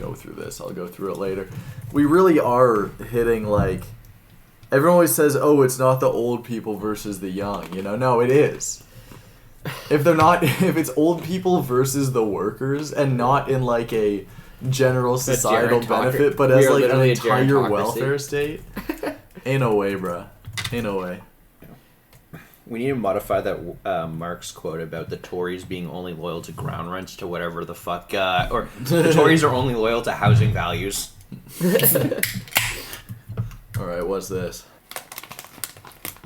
go through this. I'll go through it later. We really are hitting, like... Everyone always says, oh, it's not the old people versus the young. You know, no, it is. If it's old people versus the workers, and not in, like, a general societal benefit, but as, like, an entire welfare state, ain't no way, bruh. Ain't no way. We need to modify that Marx quote about the Tories being only loyal to ground rents to whatever the fuck, or the Tories are only loyal to housing values. Alright, what's this?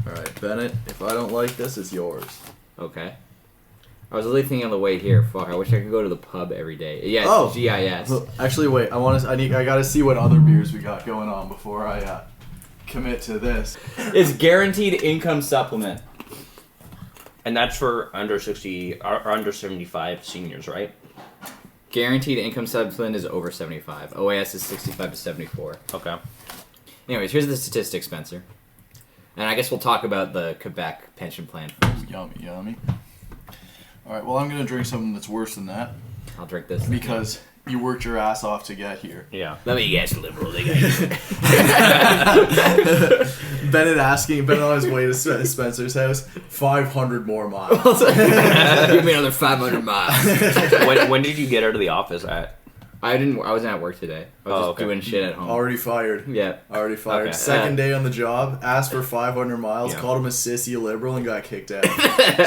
Alright, Bennett, if I don't like this, it's yours. Okay. I was really thinking on the way here, fuck, I wish I could go to the pub every day. Yeah, it's GIS. Actually, wait, I gotta see what other beers we got going on before I commit to this. It's guaranteed income supplement. And that's for under 60 or under 75 seniors, right? Guaranteed income supplement is over 75. OAS is 65 to 74. Okay. Anyways, here's the statistics, Spencer. And I guess we'll talk about the Quebec pension plan first. Yummy. Alright, well, I'm going to drink something that's worse than that. I'll drink this. Because you worked your ass off to get here. Yeah. Let me guess, liberal. They got Bennett on his way to Spencer's house, 500 more miles. Give me another 500 miles. When did you get out of the office at? I wasn't at work today. I was just doing shit at home. Already fired. Yeah. Already fired. Okay. Second day on the job, asked for 500 miles, called him a sissy liberal, and got kicked out.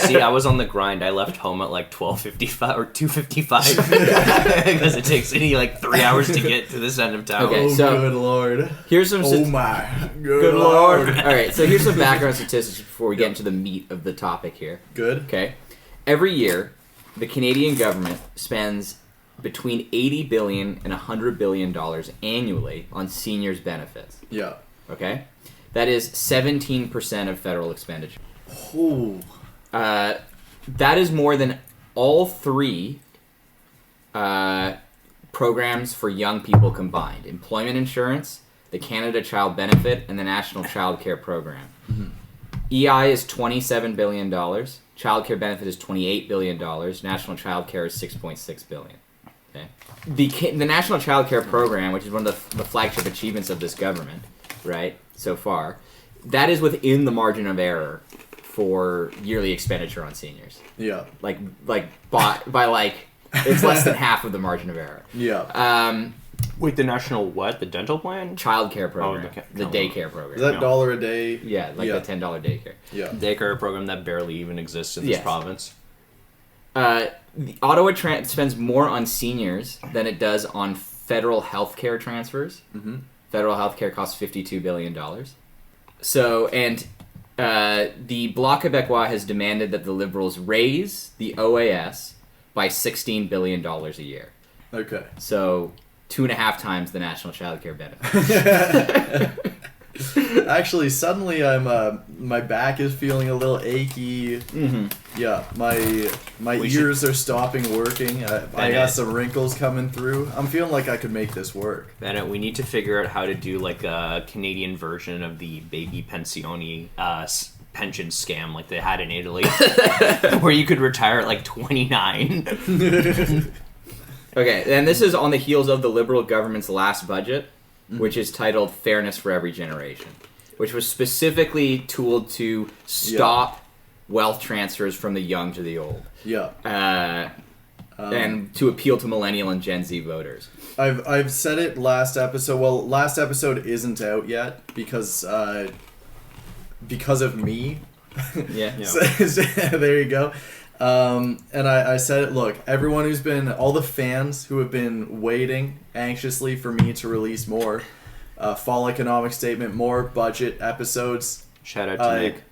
See, I was on the grind. I left home at like 12:55 or 2:55 because it takes me like 3 hours to get to this end of town. Okay, Oh, so good lord. Here's some. Oh my. Good lord. All right, so here's some background statistics before we get into the meat of the topic here. Good. Okay. Every year, the Canadian government spends between $80 billion and $100 billion annually on seniors' benefits. Yeah. Okay? That is 17% of federal expenditure. Oh. That is more than all three programs for young people combined. Employment insurance, the Canada Child Benefit, and the National Child Care Program. Mm-hmm. EI is $27 billion. Child Care Benefit is $28 billion. National Child Care is $6.6 billion. Okay. The National Child Care Program, which is one of the flagship achievements of this government, right, so far, that is within the margin of error for yearly expenditure on seniors. Yeah. Like by like, it's less than half of the margin of error. Yeah. Wait, the national what? The dental plan? Child care program. Oh, the daycare program. Is that $1 a day? Yeah, like the $10 daycare. Yeah. Daycare program that barely even exists in this province. Ottawa spends more on seniors than it does on federal health care transfers. Mm-hmm. Federal health care costs $52 billion. So, and the Bloc Québécois has demanded that the Liberals raise the OAS by $16 billion a year. Okay. So, 2.5 times the National Child Care Benefit. Actually, suddenly my back is feeling a little achy. Mm-hmm. Yeah, my ears are stopping working. I got some wrinkles coming through. I'm feeling like I could make this work. Bennett, we need to figure out how to do like a Canadian version of the baby pensione pension scam like they had in Italy, where you could retire at like 29. Okay, and this is on the heels of the Liberal government's last budget, which is titled Fairness for Every Generation, which was specifically tooled to stop wealth transfers from the young to the old. Yeah. And to appeal to millennial and Gen Z voters. I've said it last episode. Well, last episode isn't out yet because of me. Yeah. So, there you go. And I said it, look, everyone who's been, all the fans who have been waiting anxiously for me to release more fall economic statement, more budget episodes. Shout out to Nick.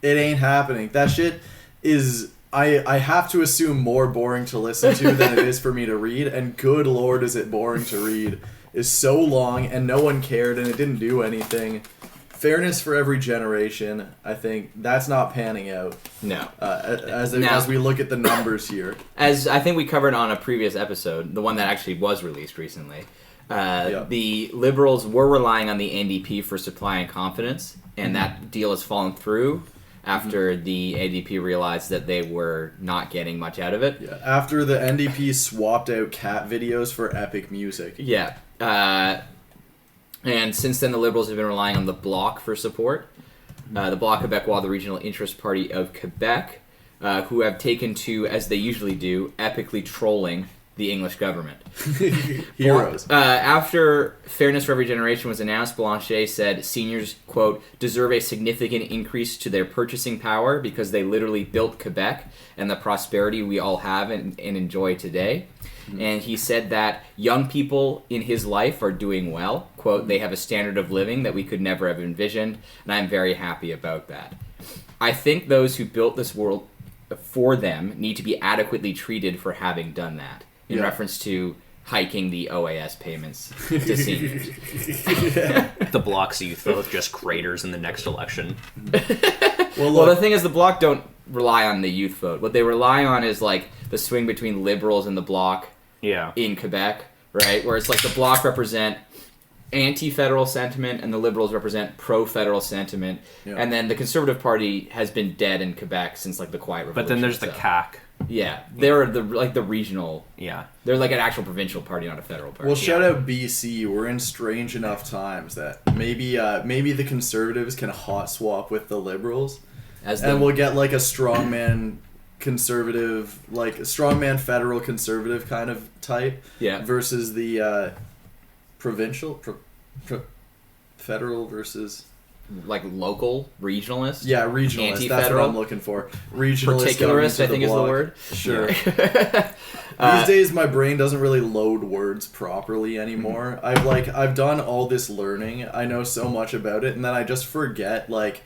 It ain't happening. That shit is, I have to assume, more boring to listen to than it is for me to read, and good lord is it boring to read. It's so long, and no one cared, and it didn't do anything. Fairness for every generation, I think that's not panning out. No. As we look at the numbers here. As I think we covered on a previous episode, the one that actually was released recently, the Liberals were relying on the NDP for supply and confidence, and that deal has fallen through. after the NDP realized that they were not getting much out of it. Yeah. After the NDP swapped out cat videos for epic music. Yeah. And since then, the Liberals have been relying on the Bloc for support. The Bloc Québécois, the regional interest party of Quebec, who have taken to, as they usually do, epically trolling the English government. Heroes. After Fairness for Every Generation was announced, Blanchet said seniors, quote, deserve a significant increase to their purchasing power because they literally built Quebec and the prosperity we all have and enjoy today. And he said that young people in his life are doing well. Quote, they have a standard of living that we could never have envisioned, and I'm very happy about that. I think those who built this world for them need to be adequately treated for having done that, in reference to hiking the OAS payments to seniors. The Bloc's youth vote just craters in the next election. Well, the thing is, the Bloc don't rely on the youth vote. What they rely on is, like, the swing between Liberals and the Bloc in Quebec, right? Where it's like the Bloc represent anti-federal sentiment and the Liberals represent pro-federal sentiment. Yeah. And then the Conservative Party has been dead in Quebec since, like, the Quiet Revolution. But then there's the CAQ. Yeah, they're the regional. Yeah, they're like an actual provincial party, not a federal party. Well, shout out BC. We're in strange enough times that maybe the Conservatives can hot swap with the Liberals, and we'll get like a strongman conservative, like a strongman federal conservative kind of type. Yeah. Versus the provincial, federal versus. Like local regionalist? Yeah, regionalist. That's what I'm looking for. Regionalist. Particularist, I think is the word. Sure. These days, my brain doesn't really load words properly anymore. I've done all this learning. I know so much about it, and then I just forget. Like,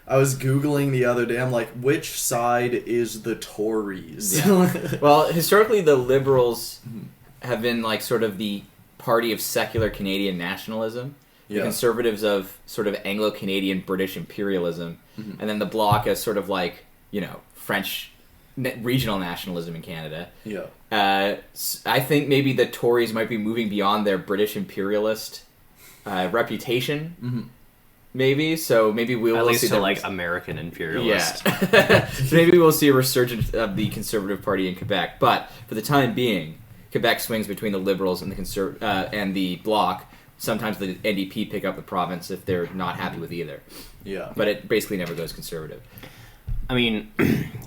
I was Googling the other day. I'm like, which side is the Tories? Yeah. Well, historically, the Liberals have been like sort of the party of secular Canadian nationalism. The Conservatives of sort of Anglo-Canadian British imperialism, and then the Bloc as sort of like, you know, French regional nationalism in Canada. Yeah. I think maybe the Tories might be moving beyond their British imperialist reputation. Maybe, so maybe we'll at least see to like American imperialist. Yeah. So maybe we'll see a resurgence of the Conservative Party in Quebec. But for the time being, Quebec swings between the Liberals and the Bloc. Sometimes the NDP pick up the province if they're not happy with either. Yeah. But it basically never goes Conservative. I mean,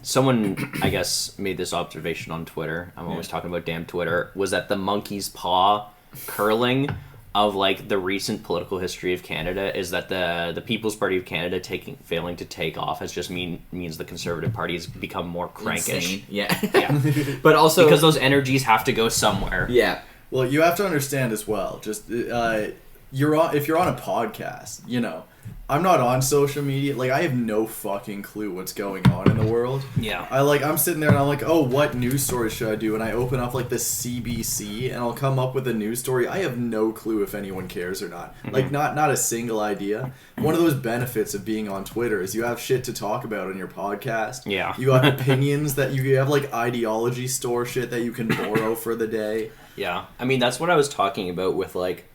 someone, I guess, made this observation on Twitter. I'm always talking about damn Twitter. Was that the monkey's paw curling of, like, the recent political history of Canada is that the People's Party of Canada failing to take off has just means the Conservative Party has become more crankish. Insane. Yeah. But also... because those energies have to go somewhere. Yeah. Well, you have to understand as well. Just if you're on a podcast, you know, I'm not on social media. Like, I have no fucking clue what's going on in the world. Yeah. I'm sitting there and I'm like, oh, what news story should I do? And I open up like the CBC and I'll come up with a news story. I have no clue if anyone cares or not. Like, not a single idea. One of those benefits of being on Twitter is you have shit to talk about on your podcast. Yeah. You have opinions that you have, like, ideology store shit that you can borrow for the day. Yeah, I mean, that's what I was talking about with, like,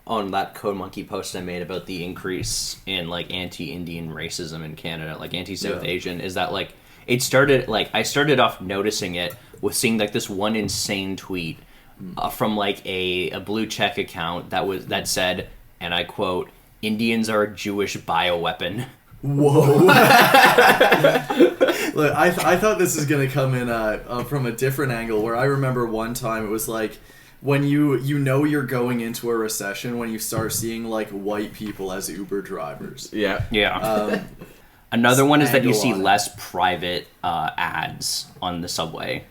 on that Code Monkey post I made about the increase in, like, anti-Indian racism in Canada, like, anti-South Asian, is that, like, it started, like, I started off noticing it with seeing, like, this one insane tweet from, like, a blue check account that said, and I quote, "Indians are a Jewish bioweapon." Whoa. Look, I thought this was going to come in from a different angle, where I remember one time it was like when you know you're going into a recession when you start seeing like white people as Uber drivers. Yeah. Yeah. Another one is that you see less private ads on the subway.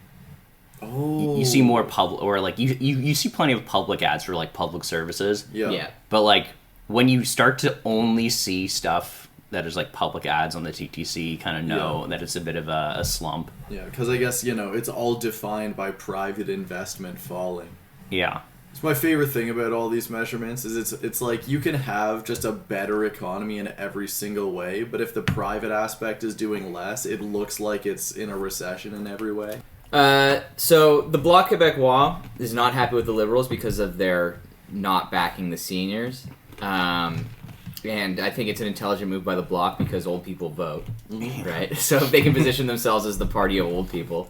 Oh. You see more public, or like you see plenty of public ads for like public services. Yeah. But like when you start to only see stuff that is like public ads on the TTC, you kind of know that it's a bit of a slump. Yeah, because I guess, you know, it's all defined by private investment falling. Yeah. It's my favorite thing about all these measurements is it's like you can have just a better economy in every single way, but if the private aspect is doing less, it looks like it's in a recession in every way. So the Bloc Québécois is not happy with the Liberals because of their not backing the seniors. And I think it's an intelligent move by the Bloc because old people vote, right? So if they can position themselves as the party of old people,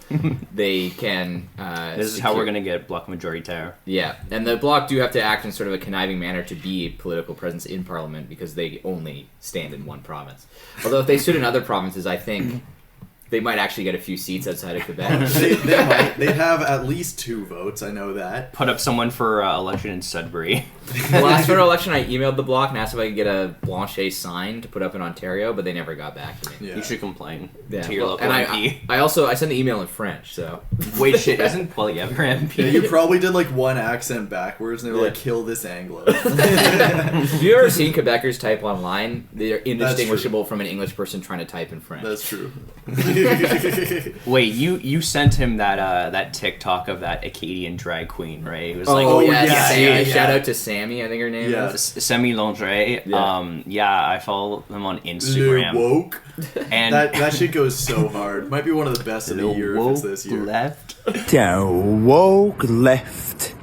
they can. This is how we're gonna get Bloc majoritaire. Yeah, and the Bloc do have to act in sort of a conniving manner to be a political presence in Parliament because they only stand in one province. Although if they stood in other provinces, I think they might actually get a few seats outside of Quebec. they might. They'd have at least 2 votes. I know that. Put up someone for election in Sudbury. The last federal election, I emailed the Bloc and asked if I could get a Blanchet sign to put up in Ontario, but they never got back to me. Yeah. You should complain Yeah, to your well, local and MP. I sent the email in French, so. Wait, shit, isn't Poilievre your MP? Yeah, you probably did like one accent backwards, and they were like, "Kill this Anglo." Have you ever seen Quebecers type online? They're indistinguishable true. from an English person trying to type in French. That's true. Wait, you sent him that TikTok of that Acadian drag queen, right? It was Oh, yeah, yeah, Sammy. yeah. Shout out to Sammy, I think her name Yeah. is. Semi Lingerie. Yeah. I follow them on Le Instagram. woke. And That shit goes so hard. Might be one of the best of the year if it's this year. left. Tiens, woke left.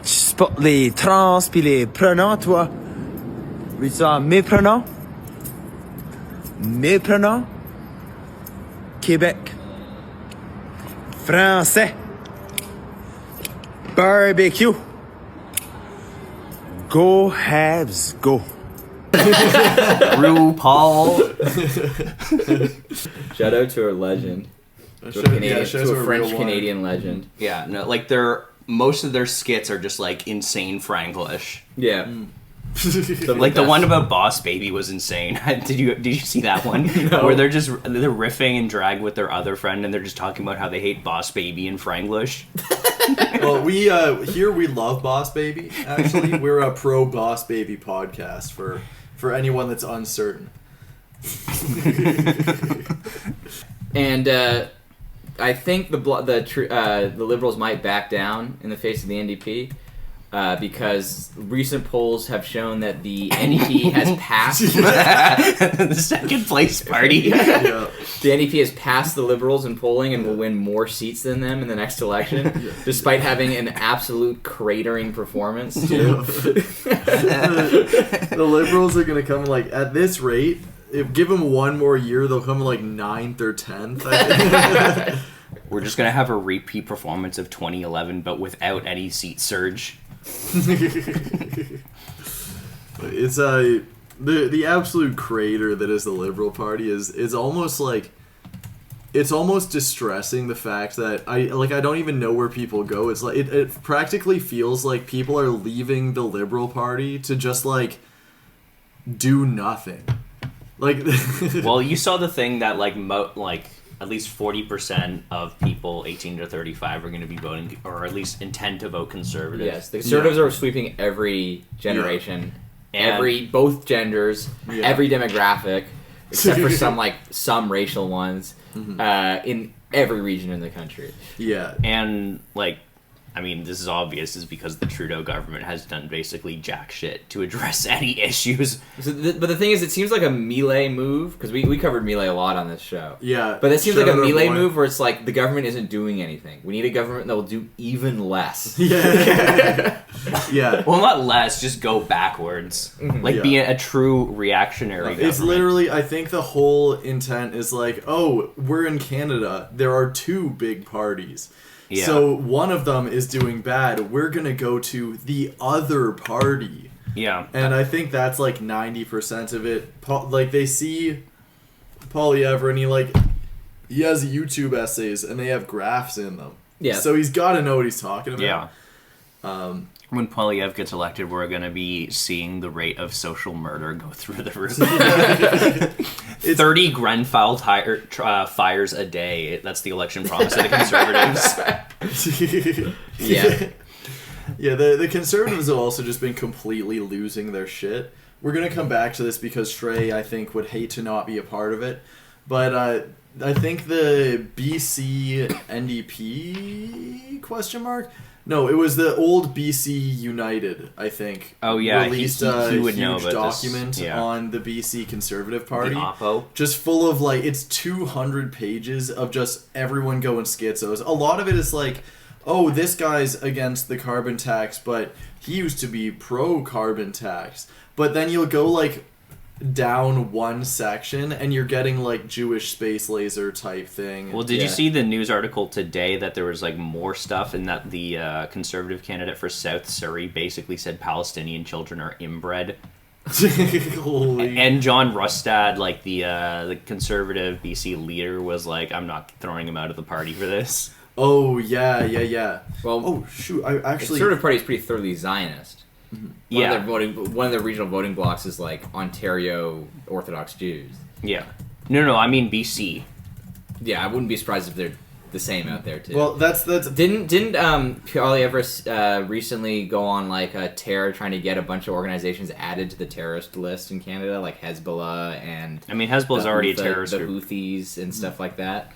Tu spots les trans pis les prenants, toi. Oui, ça, méprenant. Méprenant. Québec. Français. Barbecue. Go Habs, go. RuPaul. Shout out to a legend. To a French Canadian legend. Yeah, no, like most of their skits are just like insane Franglish. Yeah. Like the one about Boss Baby was insane. Did you see that one? No. Where they're riffing and drag with their other friend and they're just talking about how they hate Boss Baby in Franglish. Well, we love Boss Baby. Actually, we're a pro Boss Baby podcast for anyone that's uncertain. And I think the Liberals might back down in the face of the NDP. Because recent polls have shown that the NDP has passed The second place party. Yeah. the NDP has passed the Liberals in polling and will win more seats than them in the next election, despite having an absolute cratering performance too. The Liberals are gonna come like at this rate. If give them one more year, they'll come in like 9th or 10th. I think. We're just gonna have a repeat performance of 2011, but without any seat surge. It's the absolute crater that is the Liberal Party is almost like it's almost distressing the fact that I don't even know where people go. It's like it practically feels like people are leaving the Liberal Party to just like do nothing. Like Well, you saw the thing that at least 40% of people 18 to 35 are going to be voting, or at least intend to vote Conservative. Yes, the Conservatives are sweeping every generation, And- both genders, Yeah. every demographic, except for some racial ones, in every region in the country. yeah. And, I mean, this is obvious, is because the Trudeau government has done basically jack shit to address any issues. So but the thing is, it seems like a melee move, because we covered melee a lot on this show. Yeah. But it seems Shout like a out our melee boy. move where it's like the government isn't doing anything. We need a government that will do even less. Yeah. Yeah. Well, not less, just go backwards. Yeah. Be a true reactionary government. It's literally, I think the whole intent is like, oh, we're in Canada. There are 2 big parties. Yeah. So one of them is doing bad. We're going to go to the other party. Yeah. And I think that's like 90% of it. They see Poilievre and he has YouTube essays and they have graphs in them. Yeah. So he's got to know what he's talking about. Yeah. When Poilievre gets elected, we're going to be seeing the rate of social murder go through the roof. 30 Grenfell fires a day. That's the election promise of the Conservatives. Yeah. Yeah, the Conservatives have also just been completely losing their shit. We're going to come back to this because Trey, I think, would hate to not be a part of it. But I think the BC NDP question mark? No, it was the old BC United, I think. Oh, yeah, released he a would huge know about document this. Yeah. on the BC Conservative Party. The Oppo. Just full of it's 200 pages of just everyone going schizos. A lot of it is like, oh, this guy's against the carbon tax, but he used to be pro-carbon tax. But then you'll go, like, down one section, and you're getting, like, Jewish space laser type thing. Well, did you see the news article today that there was, like, more stuff, and that the Conservative candidate for South Surrey basically said Palestinian children are inbred? Holy. And John Rustad, like the Conservative BC leader, was like, I'm not throwing him out of the party for this. Oh, yeah. Well, oh, shoot, I actually... The Conservative Party is pretty thoroughly Zionist. One of their regional voting blocks is, like, Ontario Orthodox Jews. Yeah. No, I mean BC. Yeah, I wouldn't be surprised if they're the same out there, too. Well, that's... Didn't Poilievre recently go on, like, a tear trying to get a bunch of organizations added to the terrorist list in Canada, like Hezbollah and... I mean, Hezbollah's already a terrorist the group. Houthis and stuff like that.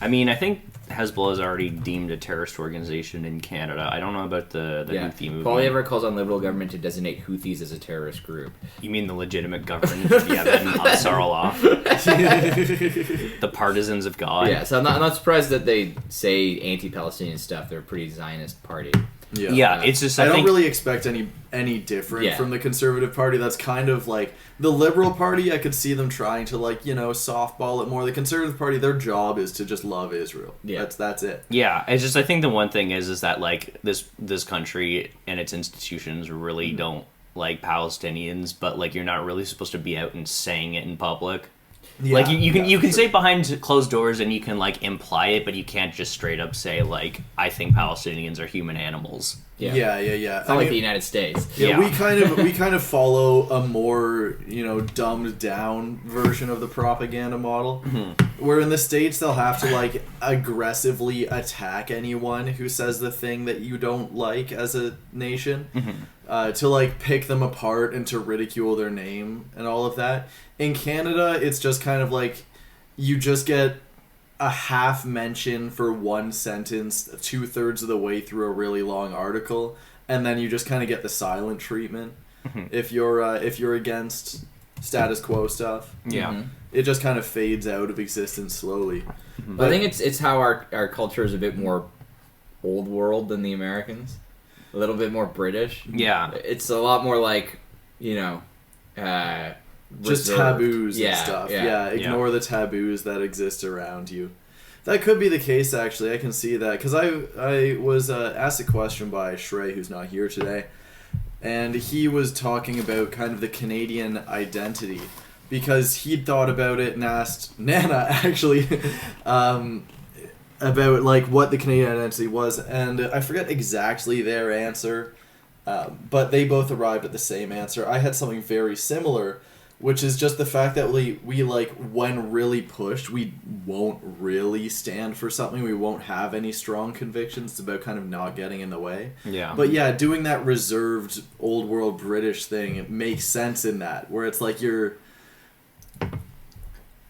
I mean, I think Hezbollah is already deemed a terrorist organization in Canada. I don't know about the Houthi movement. Poilievre calls on Liberal government to designate Houthis as a terrorist group. You mean the legitimate government of Yemen, Ansar Allah? The partisans of God? Yeah, so I'm not surprised that they say anti-Palestinian stuff. They're a pretty Zionist party. Yeah, it's just I don't think, really expect any different from the Conservative Party. That's kind of like the Liberal Party. I could see them trying to, like, you know, softball it more. The Conservative Party, their job is to just love Israel. Yeah, that's it. Yeah, it's just I think the one thing is that, like, this country and its institutions really don't like Palestinians, but, like, you're not really supposed to be out and saying it in public. Yeah, like you can say it behind closed doors and you can, like, imply it, but you can't just straight up say, like, I think Palestinians are human animals. Yeah. It's not like the United States. Yeah, we kind of follow a more, you know, dumbed down version of the propaganda model. Mm-hmm. Where in the States they'll have to, like, aggressively attack anyone who says the thing that you don't like as a nation. Mm-hmm. To, like, pick them apart and to ridicule their name and all of that. In Canada, it's just kind of like you just get a half mention for one sentence 2/3 of the way through a really long article, and then you just kind of get the silent treatment if you're against status quo stuff. Yeah. It just kind of fades out of existence slowly. But I think it's how our culture is a bit more old world than the Americans. A little bit more British. Yeah. It's a lot more like, you know, just reserved. taboos and stuff. Yeah, ignore the taboos that exist around you. That could be the case, actually. I can see that. Because I was asked a question by Shrey, who's not here today. And he was talking about kind of the Canadian identity. Because he'd thought about it and asked Nana, actually, about, like, what the Canadian identity was. And I forget exactly their answer. But they both arrived at the same answer. I had something very similar, which is just the fact that we like, when really pushed, we won't really stand for something. We won't have any strong convictions. It's about kind of not getting in the way. Yeah. But yeah, doing that reserved old world British thing, it makes sense in that, where it's like you're...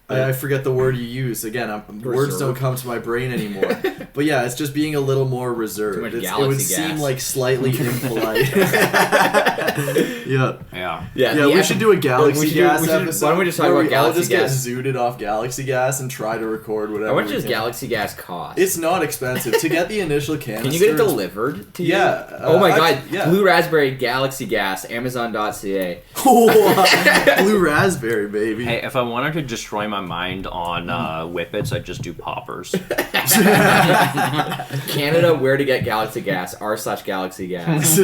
I forget the word you use. Again, words don't come to my brain anymore. But yeah, it's just being a little more reserved. It would seem like slightly impolite. Yeah. We should do a Galaxy Gas episode. Why don't we just talk about Galaxy Gas? All just get zooted off Galaxy Gas and try to record whatever. How much does Galaxy Gas cost? It's not expensive. To get the initial canister... Can you get it delivered to you? Yeah. Oh my god. Blue Raspberry Galaxy Gas, Amazon.ca. Blue Raspberry, baby. Hey, if I wanted to destroy my mind on Whippets, I'd just do poppers. Canada, where to get Galaxy Gas, r/Galaxy Gas.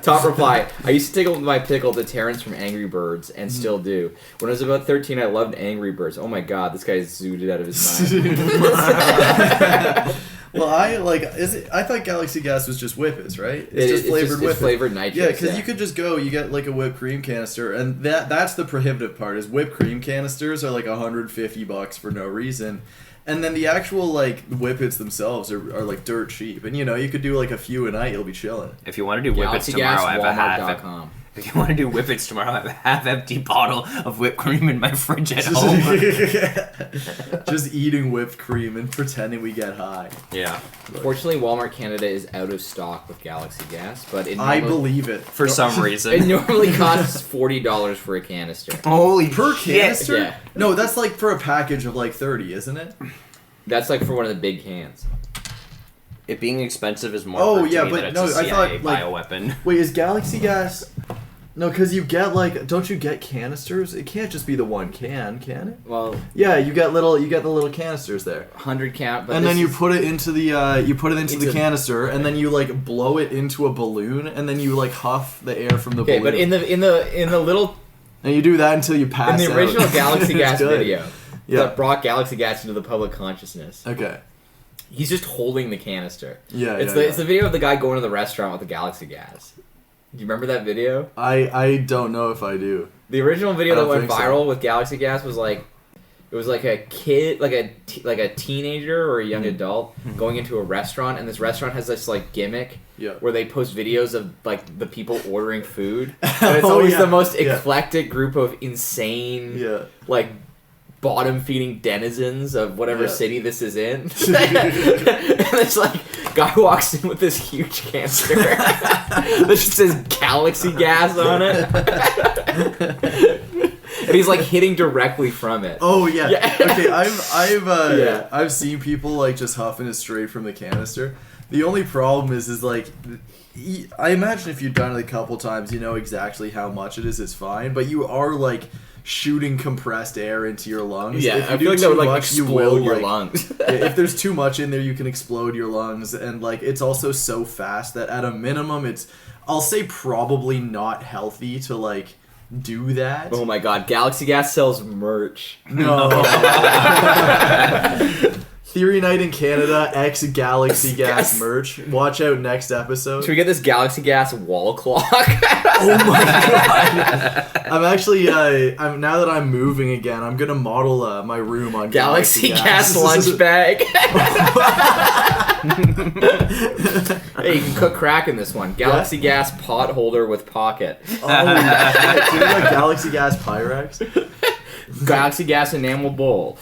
Top reply. I used to take my pickle to Terrence from Angry Birds, and still do. When I was about 13, I loved Angry Birds. Oh my god, this guy is zooted out of his mind. Well, I thought Galaxy Gas was just Whippets, right? It's just flavored Whippets. It's flavored nitrous. Yeah, because you could just go, you get like a whipped cream canister, and that's the prohibitive part, is whipped cream canisters are like $150 for no reason. And then the actual, like, Whippets themselves are like dirt cheap. And, you know, you could do like a few a night, you'll be chilling. If you want to do Whippets tomorrow, I have a half. If you want to do Whippets tomorrow, I have a half-empty bottle of whipped cream in my fridge at home. Just eating whipped cream and pretending we get high. Yeah. Fortunately, Walmart Canada is out of stock with Galaxy Gas, but I believe it. For some reason. It normally costs $40 for a canister. Holy per shit. canister? Yeah. No, that's like for a package of like 30, isn't it? That's like for one of the big cans. It being expensive is more. Oh, hurt to yeah, me but that it's no, a I CIA thought, like- bioweapon. Wait, is Galaxy Gas? No, because you get like, don't you get canisters? It can't just be the one can it? Well, Yeah, you get the little canisters there, 100 count, but and then this you is- put it into the the canister, and then you like blow it into a balloon, and then you like huff the air from the Okay, balloon. but in the little and you do that until you pass in the out. original Galaxy It's Gas good. video Yeah. that brought Galaxy Gas into the public consciousness, Okay. he's just holding the canister. Yeah, It's yeah, it's the video of the guy going to the restaurant with the Galaxy Gas. Do you remember that video? I don't know if I do. The original video I that don't went think so. viral with Galaxy Gas was like, it was like a kid, like a teenager or a young adult going into a restaurant, and this restaurant has this like gimmick Yeah. where they post videos of like the people ordering food, and it's Oh, always yeah. the most Yeah. eclectic group of insane, Yeah. like bottom feeding denizens of whatever Yeah. city this is in. And it's like guy walks in with this huge canister that just says Galaxy Gas on it. And he's like hitting directly from it. Oh yeah. Yeah. Okay, I've Yeah. I've seen people like just huffing it straight from the canister. The only problem is like I imagine if you've done it a couple times, you know exactly how much it is. It's fine, but you are like shooting compressed air into your lungs. Yeah, if you I do feel like that too would like much, you explode will, your like, lungs. if there's too much in there, you can explode your lungs, and like it's also so fast that at a minimum, it's I'll say probably not healthy to like do that. Oh my god, Galaxy Gas sells merch. No. Theory Night in Canada, ex Galaxy Gas Yes. merch. Watch out next episode. Should we get this Galaxy Gas wall clock? Oh my god! I'm actually, I'm now that I'm moving again, I'm gonna model my room on Galaxy Gas. Gas lunch bag. Hey, you can cook crack in this one. Galaxy Gas pot holder with pocket. Oh, yeah. Do you like Galaxy Gas Pyrex? Galaxy Gas enamel bowl.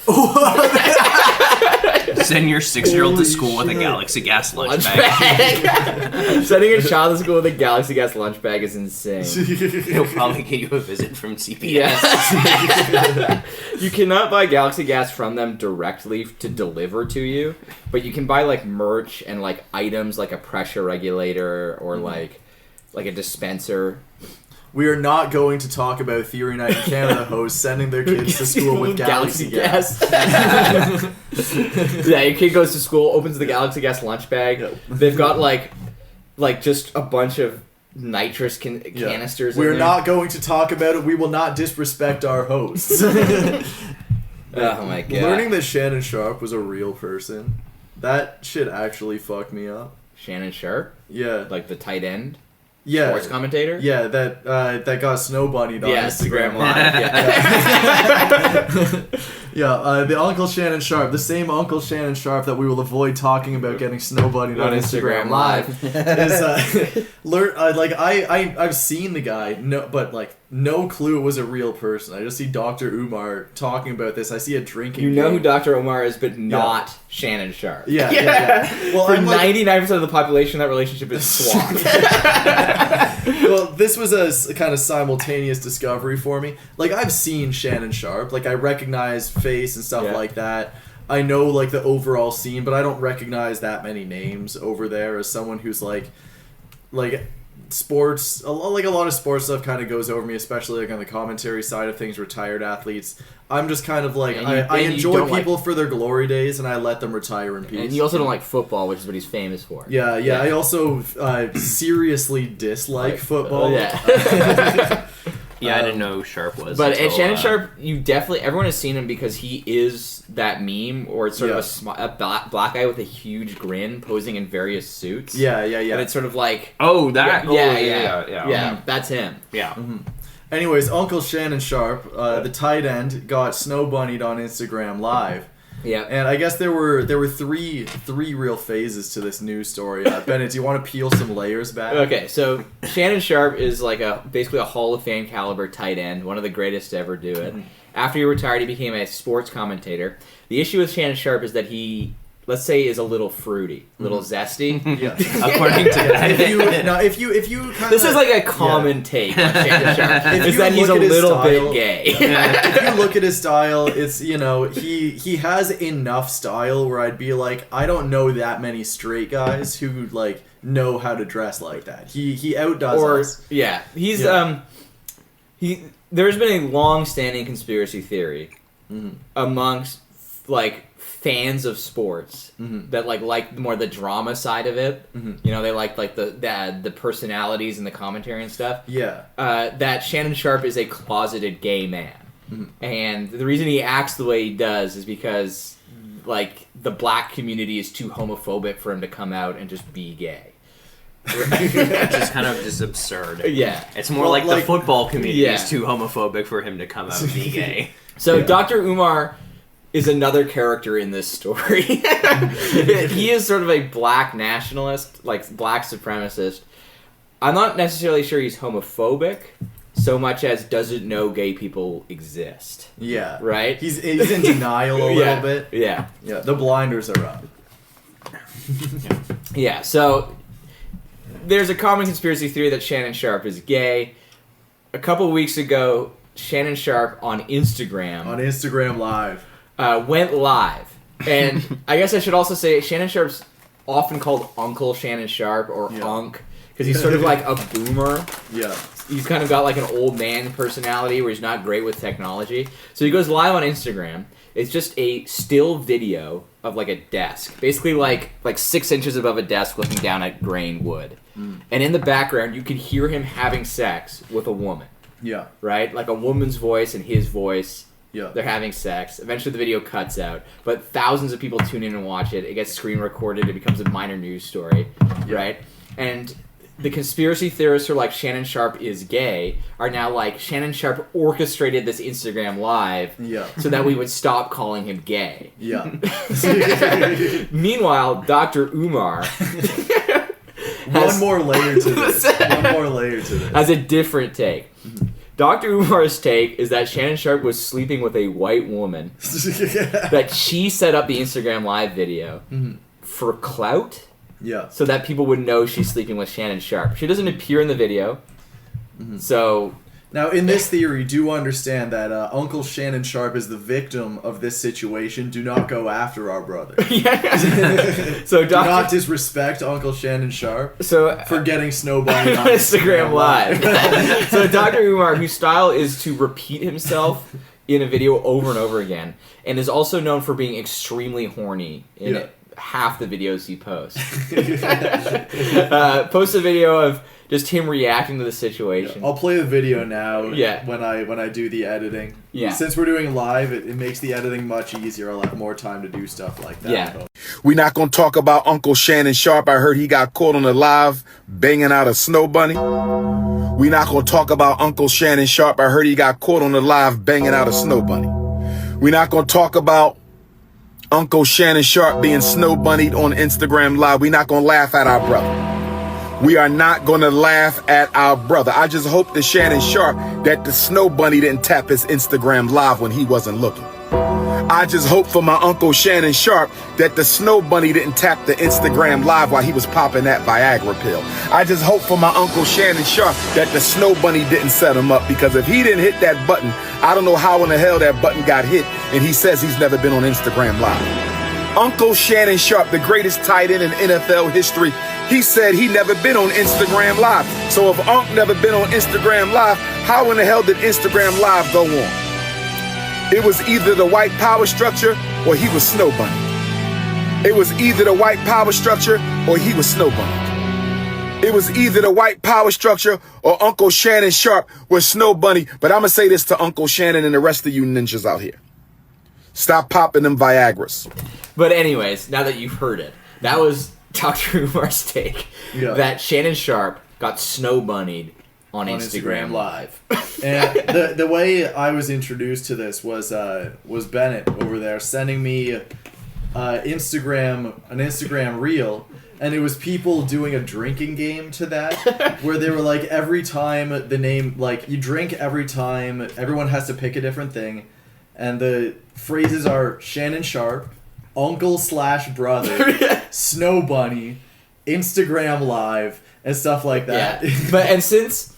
Send your 6-year-old to Holy school with a shit. Galaxy Gas lunch Lunch bag. bag. Sending your child to school with a Galaxy Gas lunch bag is insane. He'll probably get you a visit from CPS. Yes. You cannot buy Galaxy Gas from them directly to deliver to you, but you can buy like merch and like items like a pressure regulator or like a dispenser. We are not going to talk about Theory Night in Canada hosts sending their kids to school with Galaxy Gas. Yeah, your kid goes to school, opens the Galaxy Gas lunch bag. Yep. They've got like just a bunch of nitrous canisters. We're in there. not going to talk about it. We will not disrespect our hosts. Oh my god! Learning that Shannon Sharp was a real person, that shit actually fucked me up. Shannon Sharp, Yeah. like the tight end Yeah. sports commentator. Yeah, that got snow bunnied on Yeah, Instagram Instagram Live. Live. Yeah, the Uncle Shannon Sharp, the same Uncle Shannon Sharp that we will avoid talking about getting snow bunnied on Instagram Live, is I've seen the guy, but like no clue it was a real person. I just see Dr. Umar talking about this. I see a drinking. You know game. who Dr. Omar is, but not Shannon Sharp. Yeah. Well, For I'm like, 99% of the population, that relationship is swamped. well, this was a kind of simultaneous discovery for me. Like, I've seen Shannon Sharp. Like, I recognize face and stuff Yeah. like that. I know, like, the overall scene, but I don't recognize that many names over there as someone who's, like sports, like a lot of sports stuff kind of goes over me, especially like on the commentary side of things, retired athletes. I'm just kind of like, And I you enjoy don't people for their glory days, and I let them retire in peace. And you also don't like football, which is what he's famous for. Yeah. I also seriously dislike football. Yeah. Yeah, I didn't know who Sharp was. But until, Shannon Sharp, everyone has seen him because he is that meme, or it's sort of a black guy with a huge grin posing in various suits. Yeah. And it's sort of like... Oh, that. Yeah, that's him. Yeah. Anyways, Uncle Shannon Sharp, the tight end, got snow bunnied on Instagram Live. Yeah. And I guess there were three real phases to this news story. Bennett, do you want to peel some layers back? Okay, so Shannon Sharp is like basically a Hall of Fame caliber tight end, one of the greatest to ever do it. After he retired, he became a sports commentator. The issue with Shannon Sharp is that he let's say, is a little fruity, a little zesty. Yeah. According to that. if you kind This is like a common take on Shannon Sharp, If is you that he's a look at his little style- bit gay. if you look at his style, it's he has enough style where I'd be like, I don't know that many straight guys who like know how to dress like that. He outdoes us. Yeah, he's Yeah. There's been a long-standing conspiracy theory amongst like fans of sports that like more the drama side of it. You know, they like the personalities and the commentary and stuff. Yeah. That Shannon Sharp is a closeted gay man, and the reason he acts the way he does is because like the black community is too homophobic for him to come out and just be gay. It's just kind of just absurd. Yeah. It's more Well, like the like- football community Yeah. is too homophobic for him to come out and be gay. So Yeah. Dr. Umar is another character in this story. He is sort of a black nationalist, like black supremacist. I'm not necessarily sure he's homophobic so much as doesn't know gay people exist. Yeah. Right? He's in denial a little bit. Yeah. Yeah. The blinders are up. Yeah, so there's a common conspiracy theory that Shannon Sharp is gay. A couple weeks ago, Shannon Sharp on Instagram On Instagram Live. went live. And I guess I should also say Shannon Sharp's often called Uncle Shannon Sharp or Yeah. Unk because he's sort of like a boomer. Yeah. He's kind of got like an old man personality where he's not great with technology. So he goes live on Instagram. It's just a still video of like a desk, basically like 6 inches above a desk looking down at grain wood. And in the background, you can hear him having sex with a woman, Yeah. right? Like a woman's voice and his voice. Yeah. They're having sex. Eventually, the video cuts out, but thousands of people tune in and watch it. It gets screen recorded. It becomes a minor news story, right? And the conspiracy theorists who are like Shannon Sharp is gay are now like Shannon Sharp orchestrated this Instagram live Yeah. so that we would stop calling him gay. Yeah. Meanwhile, Dr. Umar One more layer to this. One more layer to this. has a different take. Dr. Umar's take is that Shannon Sharp was sleeping with a white woman, that she set up the Instagram live video for clout, Yeah. so that people would know she's sleeping with Shannon Sharp. She doesn't appear in the video, so Now, in this theory, do understand that Uncle Shannon Sharp is the victim of this situation. Do not go after our brother. so Do not disrespect Uncle Shannon Sharp for getting snowballed on Instagram Live. So Dr. Umar, whose style is to repeat himself in a video over and over again, and is also known for being extremely horny in half the videos he posts. Post a video of just him reacting to the situation. I'll play the video now. Yeah. When I do the editing. Yeah. Since we're doing live, it makes the editing much easier. I'll have more time to do stuff like that. Yeah. We not gonna talk about Uncle Shannon Sharp. I heard he got caught on the live banging out a snow bunny. We not gonna talk about Uncle Shannon Sharp. I heard he got caught on the live banging out a snow bunny. We not gonna talk about Uncle Shannon Sharp being snow bunnied on Instagram Live. We not gonna laugh at our brother. We are not gonna laugh at our brother. I just hope that Shannon Sharp, that the snow bunny didn't tap his Instagram Live when he wasn't looking. I just hope for my Uncle Shannon Sharp that the snow bunny didn't tap the Instagram Live while he was popping that Viagra pill. I just hope for my Uncle Shannon Sharp that the snow bunny didn't set him up, because if he didn't hit that button, I don't know how in the hell that button got hit, and he says he's never been on Instagram Live. Uncle Shannon Sharp, the greatest tight end in NFL history, he said he never been on Instagram Live. So if Unc never been on Instagram Live, how in the hell did Instagram Live go on? It was either the white power structure or he was snow bunny. It was either the white power structure or he was snow bunny. It was either the white power structure or Uncle Shannon Sharp was snow bunny. But I'm going to say this to Uncle Shannon and the rest of you ninjas out here. Stop popping them Viagras. But anyways, now that you've heard it, that was Dr. Umar's take that Shannon Sharp got snow bunnied on Instagram Live. And the way I was introduced to this was Bennett over there sending me an Instagram reel, and it was people doing a drinking game to that, where they were like, every time the name, like, you drink every time, everyone has to pick a different thing, and the phrases are Shannon Sharp, uncle/brother, Snow Bunny, Instagram Live, and stuff like that. Yeah. And since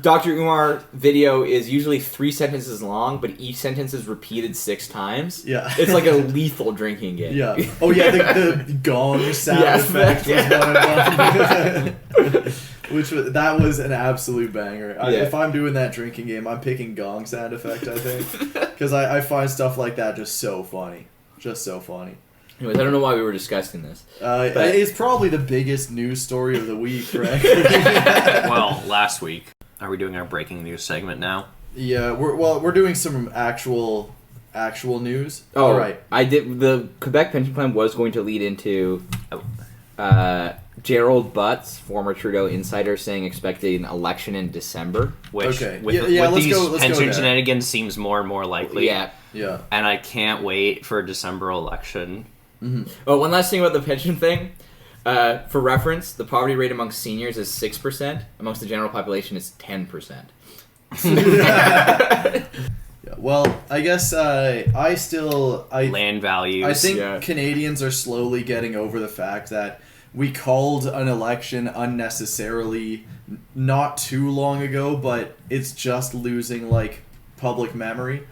Dr. Umar video is usually 3 sentences long, but each sentence is repeated 6 times. Yeah. It's like a lethal drinking game. Yeah. Oh yeah, the gong sound effect was one of them. That was an absolute banger. If I'm doing that drinking game, I'm picking gong sound effect, I think. Because I find stuff like that just so funny. Just so funny. Anyways, I don't know why we were discussing this. But it's probably the biggest news story of the week, right? Well, last week. Are we doing our breaking news segment now? Yeah, we're doing some actual news. Oh, all right. I did. The Quebec pension plan was going to lead into Gerald Butts, former Trudeau insider, saying expecting an election in December. Which, okay. with let's these go pension there. shenanigans, seems more and more likely. Yeah. And I can't wait for a December election. Mm-hmm. Oh, one last thing about the pension thing. For reference, the poverty rate among seniors is 6%. Amongst the general population, is 10%. Yeah, well, I guess Land values. I think Canadians are slowly getting over the fact that we called an election unnecessarily not too long ago, but it's just losing public memory.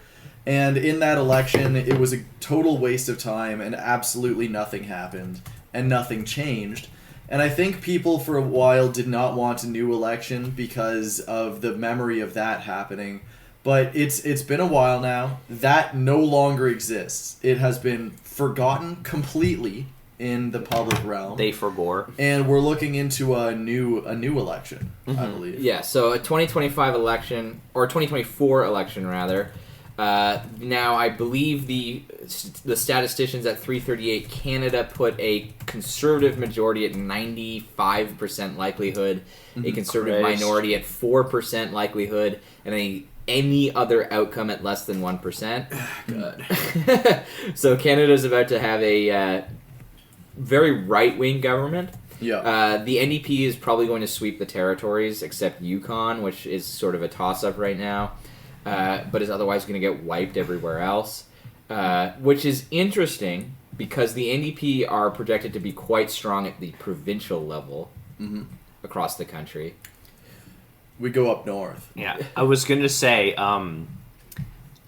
And in that election, it was a total waste of time, and absolutely nothing happened. And nothing changed. And I think people for a while did not want a new election because of the memory of that happening. But it's been a while now. That no longer exists. It has been forgotten completely in the public realm. They forgore. And we're looking into a new election, I believe. Yeah, so a 2025 election, or 2024 election rather. Now, I believe the statisticians at 338 Canada put a conservative majority at 95% likelihood, a conservative minority at 4% likelihood, and any other outcome at less than 1%. Good. So Canada's about to have a very right-wing government. Yeah. The NDP is probably going to sweep the territories, except Yukon, which is sort of a toss-up right now. But is otherwise going to get wiped everywhere else, which is interesting because the NDP are projected to be quite strong at the provincial level across the country. We go up north. Yeah, I was going to say,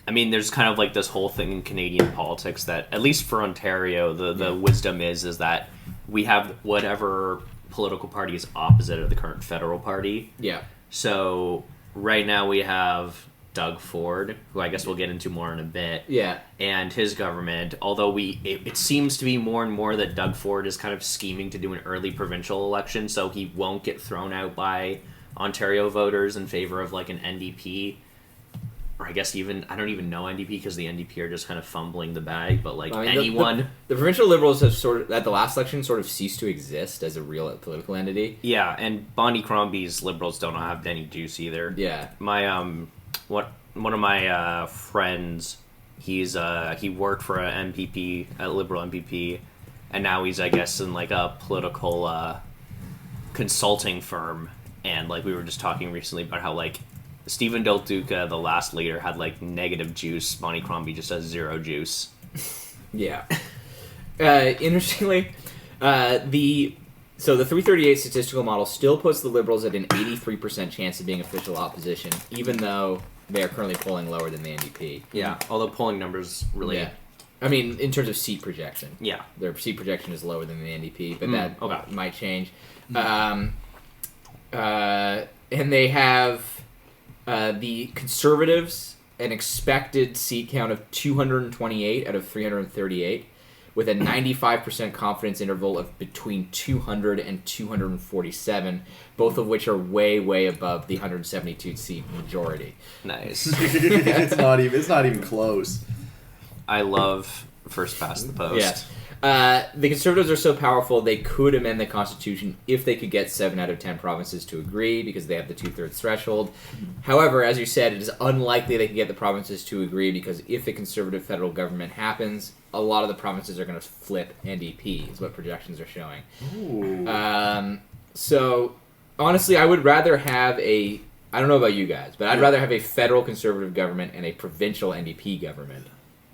there's kind of this whole thing in Canadian politics that, at least for Ontario, the wisdom is that we have whatever political party is opposite of the current federal party. Yeah. So right now we have Doug Ford, who I guess we'll get into more in a bit. Yeah. And his government, although it seems to be more and more that Doug Ford is kind of scheming to do an early provincial election so he won't get thrown out by Ontario voters in favor of an NDP. Or I guess I don't even know NDP because the NDP are just kind of fumbling the bag, but anyone... The provincial Liberals have at the last election, sort of ceased to exist as a real political entity. Yeah, and Bonnie Crombie's Liberals don't have any juice either. Yeah. One of my friends, he worked for a Liberal MPP, and now he's I guess in a political consulting firm, and we were just talking recently about how Stephen Del Duca, the last leader, had negative juice. Bonnie Crombie just has zero juice. Yeah. Interestingly, the 338 statistical model still puts the Liberals at an 83% chance of being official opposition, even though they are currently polling lower than the NDP. Yeah, although polling numbers really... Yeah. I mean, in terms of seat projection. Yeah. Their seat projection is lower than the NDP, but that might change. And they have the Conservatives an expected seat count of 228 out of 338, with a 95% confidence interval of between 200 and 247, both of which are way, way above the 172 seat majority. Nice. It's not even close. I love first past the post. Yeah. The Conservatives are so powerful they could amend the Constitution if they could get 7 out of 10 provinces to agree because they have the 2/3 threshold. However, as you said, it is unlikely they can get the provinces to agree because if the Conservative federal government happens, a lot of the provinces are going to flip NDP, is what projections are showing. So, honestly, I would rather have I don't know about you guys, but I'd rather have a federal Conservative government and a provincial NDP government.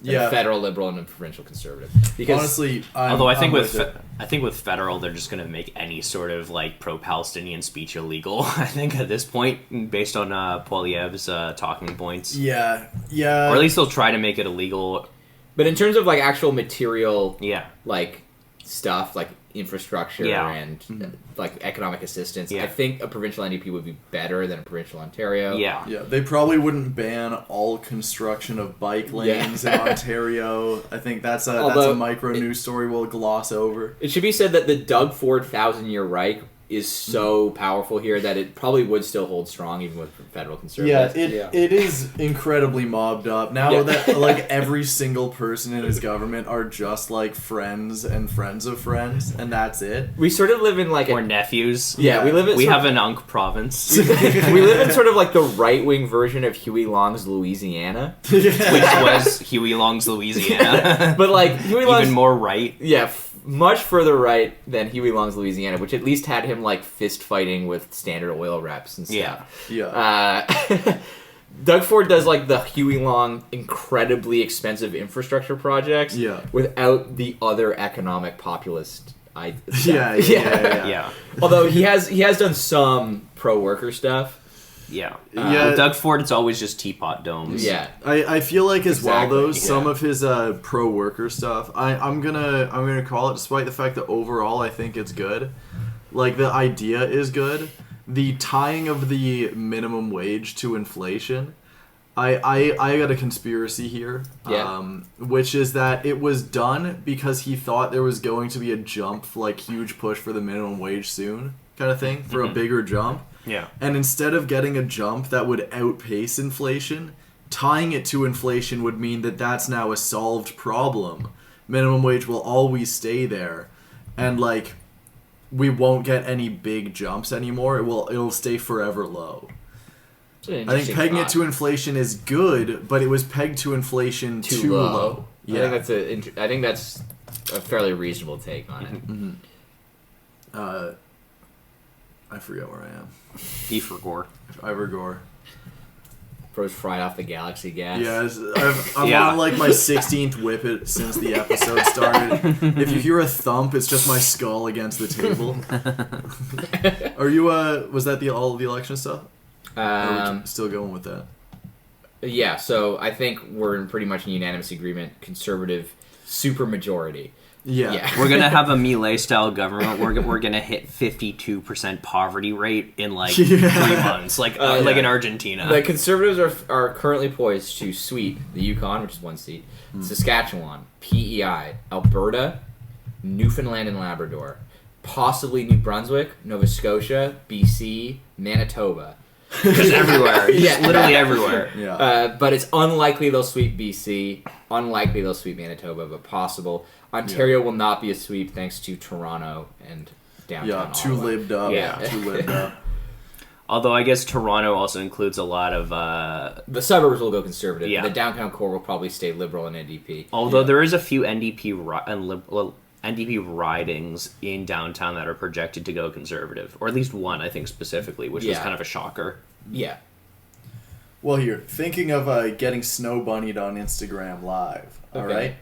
Yeah. A federal liberal and a provincial conservative. Because Honestly, Although I think I'm with with it. I think with federal, they're just going to make any sort of like pro-Palestinian speech illegal. I think at this point, based on Poilievre's talking points, Yeah. or at least they'll try to make it illegal. But in terms of like actual material, Yeah, like stuff like infrastructure Yeah. and like economic assistance, Yeah. I think a provincial NDP would be better than a provincial Ontario. yeah. Yeah, they probably wouldn't ban all construction of bike lanes in Ontario. I think that's a Although, micro news story we'll gloss over. It should be said that the Doug Ford 1,000-year Reich is so powerful here that it probably would still hold strong even with federal Yeah, conservatives. it is incredibly mobbed up now Yeah. that like every single person in his government are just like friends and friends of friends, and that's it. We sort of live in like Or nephews. yeah, we live in We sort have an Unk province, we live in sort of like the right-wing version of Huey Long's Louisiana. which was Huey Long's Louisiana. But like Huey Long's Even more right. yeah, much further right than Huey Long's Louisiana, which at least had him like fist fighting with Standard Oil reps and stuff. Yeah. Doug Ford does like the Huey Long incredibly expensive infrastructure projects Yeah. without the other economic populist Yeah. Yeah. Although he has done some pro worker stuff. Yeah. Yeah. With Doug Ford, it's always just teapot domes. Yeah. I feel like as well Exactly, though yeah. some of his pro worker stuff I'm gonna call it, despite the fact that overall I think it's good. Like the idea is good. The tying of the minimum wage to inflation. I got a conspiracy here, Yeah. which is that it was done because he thought there was going to be a jump, like huge push for the minimum wage soon, kind of thing, for a bigger jump. Yeah. And instead of getting a jump that would outpace inflation, tying it to inflation would mean that that's now a solved problem. Minimum wage will always stay there, and like we won't get any big jumps anymore. It'll stay forever low. I think pegging it to inflation is good, but it was pegged to inflation too low. Yeah. I think that's a fairly reasonable take on it. I forget where I am. E for Gore. Ivor Bros fried off the galaxy gas. Yeah, I'm Yeah. on like my 16th whippet since the episode started. If you hear a thump, it's just my skull against the table. Are you? Was that all the election stuff? Or are we still going with that? Yeah, so I think we're in pretty much a unanimous agreement. Conservative supermajority. Yeah. We're gonna have a Millet style government. We're gonna hit 52% poverty rate in like 3 months, like in Argentina. The Conservatives are currently poised to sweep the Yukon, which is 1 seat, Saskatchewan, PEI, Alberta, Newfoundland and Labrador, possibly New Brunswick, Nova Scotia, BC, Manitoba. Just everywhere, Yeah. literally everywhere. Yeah. But it's unlikely they'll sweep BC, unlikely they'll sweep Manitoba, but possible. Ontario will not be a sweep thanks to Toronto and downtown Too Ottawa. lived up. Yeah. Too lived up. Although I guess Toronto also includes a lot of. The suburbs will go conservative. Yeah. The downtown core will probably stay liberal and NDP. Although there is a few NDP ridings in downtown that are projected to go conservative, or at least one, I think specifically, which was Yeah. kind of a shocker. Yeah. Well, here, thinking of getting snow bunnied on Instagram Live. All Okay. right.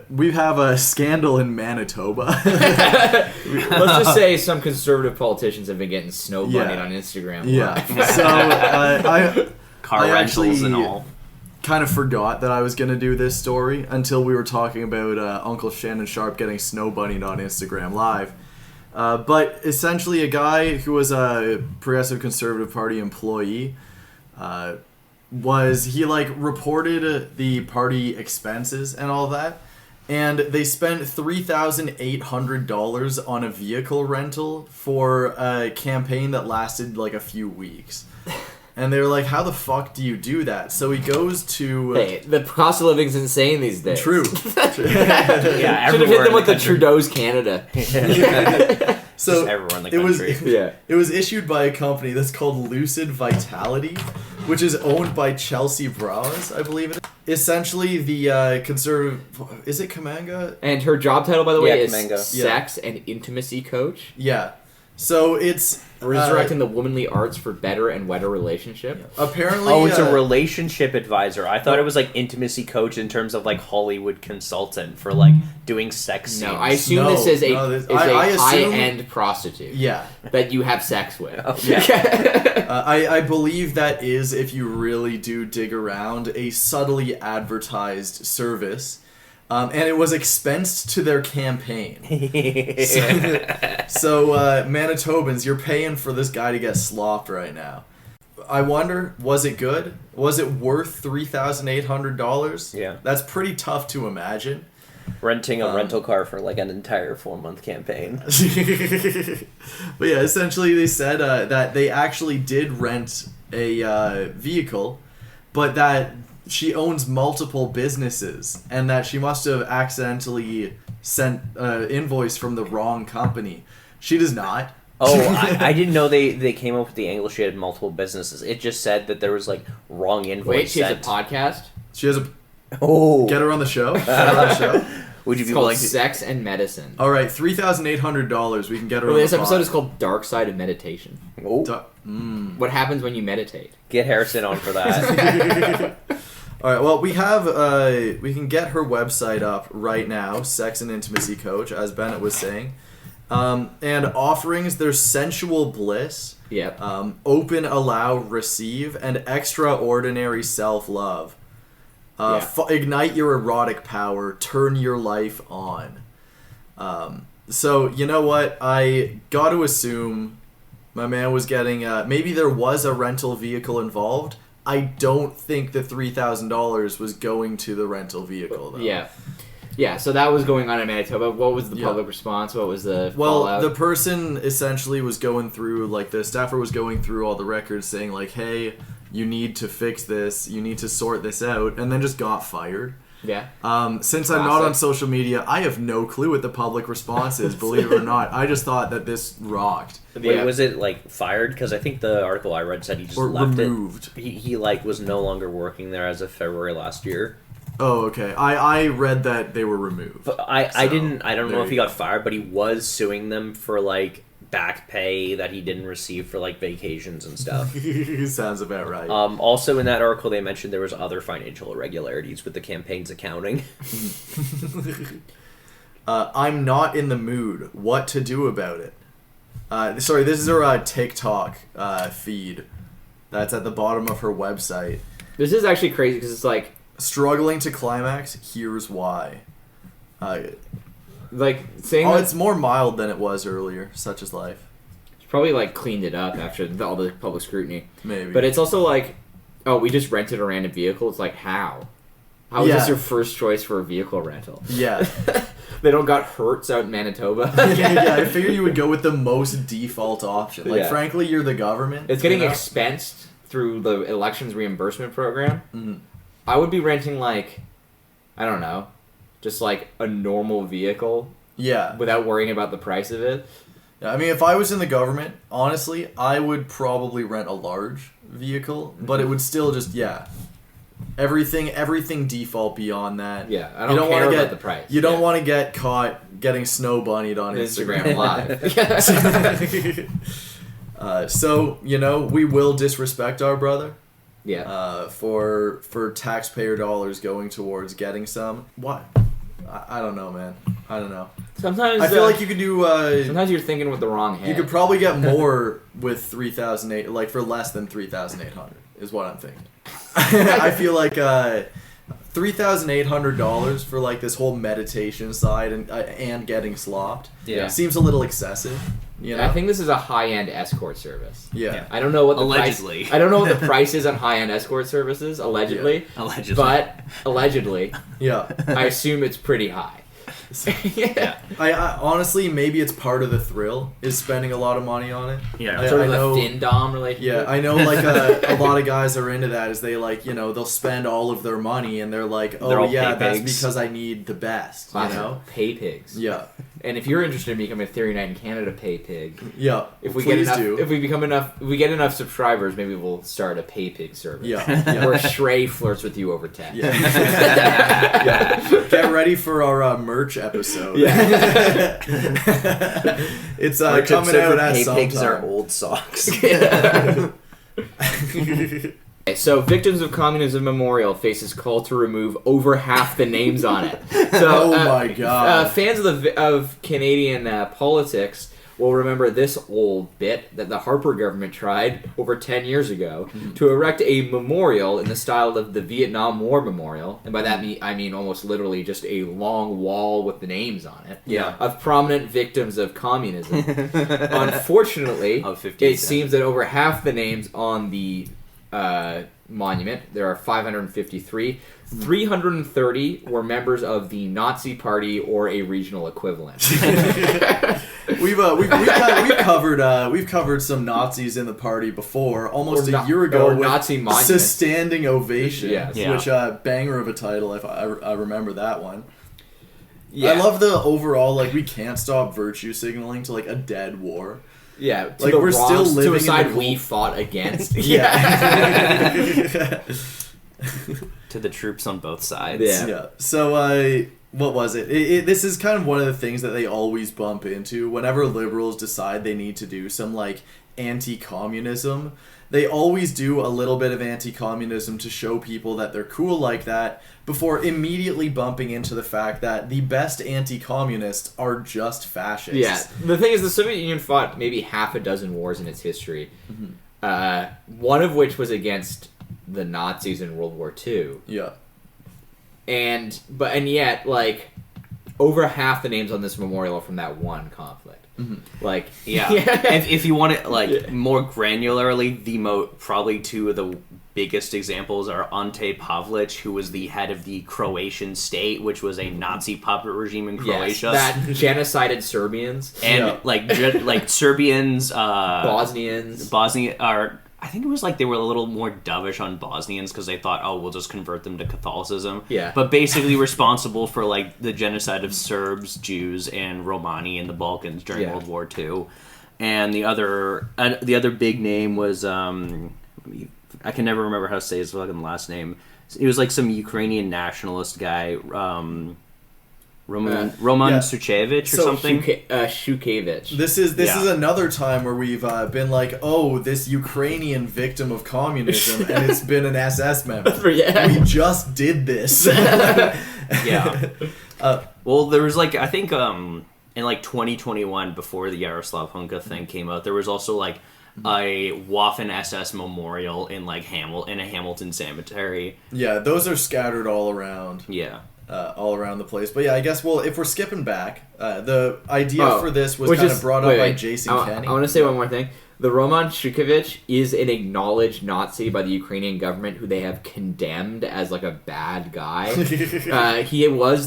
We have a scandal in Manitoba. Let's just say some conservative politicians have been getting snow bunnied Yeah. on Instagram. Yeah. Live. So Car I rentals actually- and all. kind of forgot that I was going to do this story until we were talking about Uncle Shannon Sharp getting snow bunnied on Instagram Live. But essentially a guy who was a Progressive Conservative Party employee reported the party expenses and all that, and they spent $3,800 on a vehicle rental for a campaign that lasted like a few weeks. And they were like, how the fuck do you do that? So he goes to... Hey, the cost of living's insane these days. True. Yeah, Should have everywhere hit them in with the country. Trudeau's Canada. So Just everywhere in the it was country. Yeah. it was issued by a company that's called Lucid Vitality, which is owned by Chelsea Browns, I believe it is. Essentially, the conservative... Is it Kamanga? And her job title, by the way, Yeah, is Mango. sex and intimacy coach. Yeah. So it's Resurrecting the womanly arts for better and wetter relationship. apparently. Oh, it's a relationship advisor. I thought it was like intimacy coach in terms of like Hollywood consultant for like doing sex scenes. No, I assume No, this is a, no, this- is a I assume- high-end prostitute Yeah. that you have sex with. I believe that is, if you really do dig around, a subtly advertised service. And it was expensed to their campaign. So Manitobans, you're paying for this guy to get slopped right now. I wonder, was it good? Was it worth $3,800? Yeah. That's pretty tough to imagine. Renting a rental car for like an entire 4-month campaign. But yeah, essentially they said that they actually did rent a vehicle, but that she owns multiple businesses and that she must have accidentally sent invoice from the wrong company. She does not. Oh, I didn't know they came up with the angle she had multiple businesses. It just said that there was like wrong invoice. Wait, she has a sent. podcast? She has a... Oh. Get her on the show. Get her on the show. Would you It's be called willing to... Sex and Medicine. All right, $3,800. We can get her on This the episode pod. is called Dark Side of Meditation. Oh, What happens when you meditate? get Harrison on for that. All right, well, we have we can get her website up right now, Sex and Intimacy Coach, as Bennett was saying. And offerings, there's sensual bliss, Yep. open, allow, receive, and extraordinary self-love. Yeah. Ignite your erotic power, turn your life on. So, you know what? I got to assume my man was getting... maybe there was a rental vehicle involved. I don't think the $3,000 was going to the rental vehicle, though. Yeah. Yeah, so that was going on in Manitoba. What was the Yeah. public response? What was the Well, fallout? the person essentially was going through, like, the staffer was going through all the records saying, like, hey, you need to fix this, you need to sort this out, and then just got fired. Yeah. Since I'm not on Classic. social media, I have no clue what the public response is, believe it or not. I just thought that this rocked. Wait, Yeah. was it like fired? Because I think the article I read said he just Or left removed. it. He like was no longer working there as of February last year. Oh, okay. I read that they were removed. But I So, don't know there if he you got go. fired, but he was suing them for like back pay that he didn't receive for like vacations and stuff. Sounds about right. Also in that article they mentioned there was other financial irregularities with the campaign's accounting. I'm not in the mood. What to do about it? Sorry, this is her TikTok feed. That's at the bottom of her website. This is actually crazy because it's like Struggling to climax. Here's why. saying Oh, that it's more mild than it was earlier. Such is life. she probably like cleaned it up after all the public scrutiny. Maybe. But it's also like, oh, we just rented a random vehicle. It's like, how? How is Yeah. this your first choice for a vehicle rental? Yeah. They don't got Hertz out in Manitoba. Yeah, I figured you would go with the most default option. Like, Yeah. frankly, you're the government. It's getting you know? expensed through the elections reimbursement program. Mhm. I would be renting like, I don't know, just like a normal vehicle Yeah. without worrying about the price of it. Yeah, I mean, if I was in the government, honestly, I would probably rent a large vehicle, but it would still just, everything default beyond that. Yeah, I You don't care wanna about get, the price. You don't Yeah. want to get caught getting snow bunnied on Instagram Instagram. Live. So, we will disrespect our brother Yeah. for taxpayer dollars going towards getting some. What? I don't know, man. I don't know. Sometimes I feel like you could do... sometimes you're thinking with the wrong head. You could probably get more with 3,800, like for less than 3,800 is what I'm thinking. I feel like $3,800 for like this whole meditation side and getting slopped Yeah. seems a little excessive. You know? I think this is a high-end escort service. Yeah. I don't know what the Allegedly. price. I don't know what the price is on high-end escort services. Allegedly, Allegedly. but allegedly, Yeah. I assume it's pretty high. Yeah. I honestly, maybe it's part of the thrill is spending a lot of money on it. Yeah. Sort I of know- a thin dom relationship. Yeah, I know. Like a lot of guys are into that. Is they like they'll spend all of their money and they're like, They're oh all yeah, pay that's pigs. because I need the best. Classic. You know. Pay pigs. Yeah. And if you're interested in becoming a Theory Night in Canada pay pig, Yeah. if we please get enough, do. if we get enough subscribers, maybe we'll start a pay pig service. Yeah. Where Shrey flirts with you over text. Yeah. Yeah. Get ready for our merch episode. Yeah. It's Merch coming episode out for at pay some pigs are time. old socks. Okay, so Victims of Communism Memorial faces call to remove over half the names on it. So, Oh my God. Fans of Canadian politics will remember this old bit that the Harper government tried over 10 years ago to erect a memorial in the style of the Vietnam War Memorial, and by that I mean almost literally just a long wall with the names on it, Yeah. of prominent victims of communism. Unfortunately, Of 15 it seems that over half the names on the monument, there are 553. 330 were members of the Nazi Party or a regional equivalent. We've covered some Nazis in the party before, almost Or a year ago, or with Nazi monuments. "The Standing Ovation," Yes. Yeah. which banger of a title. If I remember that one. Yeah. I love the overall we can't stop virtue signaling to a dead war. Yeah, to Like, the we're still wrongs, living to a in side the we cold- fought against. Yeah. To the troops on both sides. Yeah. Yeah. So, what was it? This is kind of one of the things that they always bump into whenever liberals decide they need to do some anti-communism. They always do a little bit of anti-communism to show people that they're cool like that, before immediately bumping into the fact that the best anti-communists are just fascists. Yeah. The thing is, the Soviet Union fought maybe half a dozen wars in its history. One of which was against the Nazis in World War II. Yeah. And yet, over half the names on this memorial are from that one conflict. Yeah. If you want it more granularly, probably two of the biggest examples are Ante Pavlich, who was the head of the Croatian state, which was a Nazi puppet regime in Croatia. Yes, that genocided Serbians. And Serbians, Bosnians. Bosnia are. I think it was they were a little more dovish on Bosnians because they thought, we'll just convert them to Catholicism. Yeah. But basically responsible for the genocide of Serbs, Jews, and Romani in the Balkans during World War II. And the other big name was I can never remember how to say his fucking last name. He was some Ukrainian nationalist guy, Roman Suchevich or something. Shukevich. This is another time where we've been this Ukrainian victim of communism, and it's been an SS member. Yeah. We just did this. Yeah. Well, there was I think in 2021, before the Yaroslav Hunka thing came out, there was also a Waffen SS memorial in a Hamilton cemetery. Yeah, those are scattered all around. Yeah. All around the place. But yeah, I guess, if we're skipping back, the idea for this was kind of brought up by Jason Kenney. I want to say one more thing. The Roman Shukevich is an acknowledged Nazi by the Ukrainian government, who they have condemned as a bad guy. He was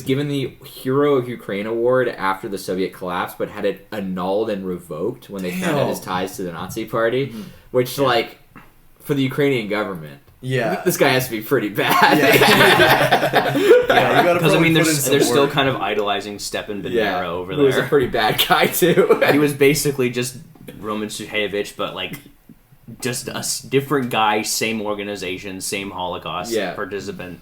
given the Hero of Ukraine award after the Soviet collapse, but had it annulled and revoked when they found out his ties to the Nazi Party, which for the Ukrainian government. Yeah, this guy has to be pretty bad. Yeah, you gotta because they're still work. kind of idolizing Stepan Bandera over who was a there. pretty bad guy too. He was basically just Roman Suchevich, but just a different guy, same organization, same Holocaust participant.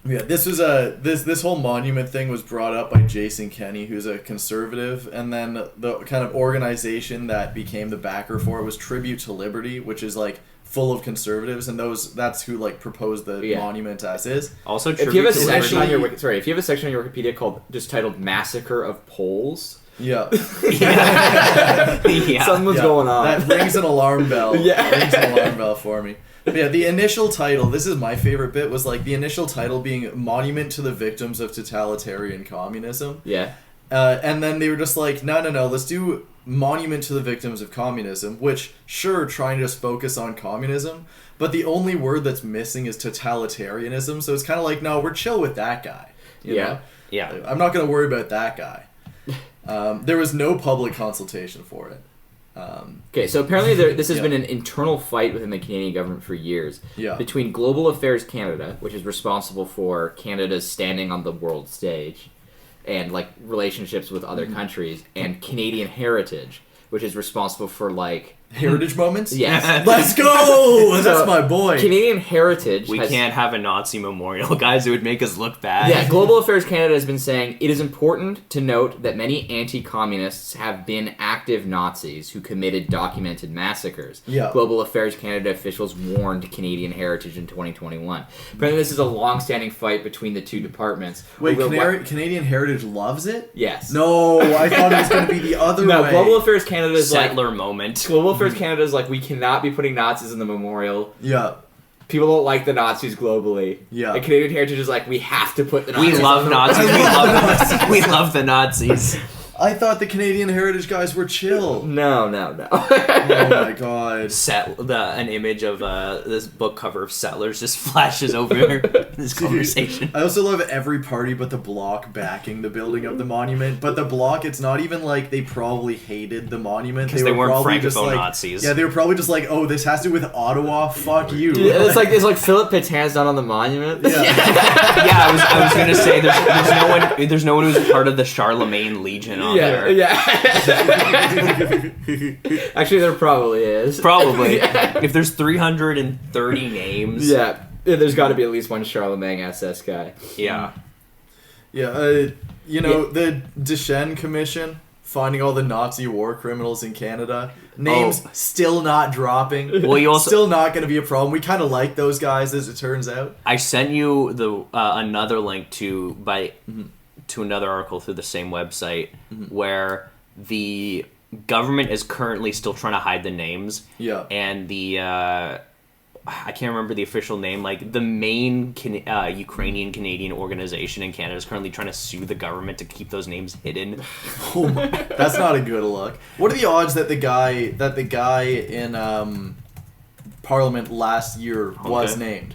Yeah, this was this whole monument thing was brought up by Jason Kenney, who's a conservative, and then the kind of organization that became the backer for it was Tribute to Liberty, which is full of conservatives, and that's who proposed the monument as is. Also, if you have a Tribute to section on Liberty- your if you have a section on your Wikipedia titled "Massacre of Poles," Yeah. Yeah. something's going on. That rings an alarm bell. Yeah. Rings an alarm bell for me. But yeah, the initial title, this is my favorite bit, was the initial title being Monument to the Victims of Totalitarian Communism. Yeah. And then they were just no, let's do Monument to the Victims of Communism, which, sure, trying to just focus on communism, but the only word that's missing is totalitarianism, so it's kind of no, we're chill with that guy. You know? Yeah. I'm not going to worry about that guy. There was no public consultation for it. Okay, so apparently this has been an internal fight within the Canadian government for years between Global Affairs Canada, which is responsible for Canada's standing on the world stage, and like relationships with other countries, and Canadian heritage, which is responsible for like Heritage moments? yes. Let's go! That's So, my boy. Canadian heritage. We has, can't have a Nazi memorial, guys. It would make us look bad. Yeah, Global Affairs Canada has been saying it is important to note that many anti-communists have been active Nazis who committed documented massacres. Yeah. Global Affairs Canada officials warned Canadian Heritage in 2021. Apparently, this is a long-standing fight between the two departments. Wait, over Canadian Heritage loves it? Yes. No, I thought it was going to be the other No, way. Global Affairs Canada is like... Settler moment. Global Affairs Canada is like, we cannot be putting Nazis in the memorial. Yeah. People don't like the Nazis globally. Yeah. And Canadian Heritage is like, we have to put the Nazis We love on the Nazis. memorial. We love the Nazis. I thought the Canadian Heritage guys were chill. No. Oh my god. An image of this book cover of Settlers just flashes over this conversation. I also love every party but the Bloc backing the building of the monument. But the Bloc, it's not even like they probably hated the monument. Because they were weren't probably just Francophone like, Nazis. Yeah, they were probably just like, oh, this has to do with Ottawa. Fuck you. Yeah, it's like Philip Pétain's not on the monument. Yeah. Yeah, I was gonna say there's no one who's part of the Charlemagne Legion on there. Yeah. Actually, there probably is. Probably. Yeah. If there's 330 names. Yeah, there's got to be at least one Charlemagne SS guy. Yeah. Yeah, the Deschênes Commission finding all the Nazi war criminals in Canada. Names still not dropping. Well, you also still not going to be a problem. We kind of like those guys, as it turns out. I sent you the another link to another article through the same website where the government is currently still trying to hide the names. Yeah. And the I can't remember the official name. Like the main Ukrainian Canadian organization in Canada is currently trying to sue the government to keep those names hidden. Oh my, that's not a good look. What are the odds that the guy in Parliament last year was named?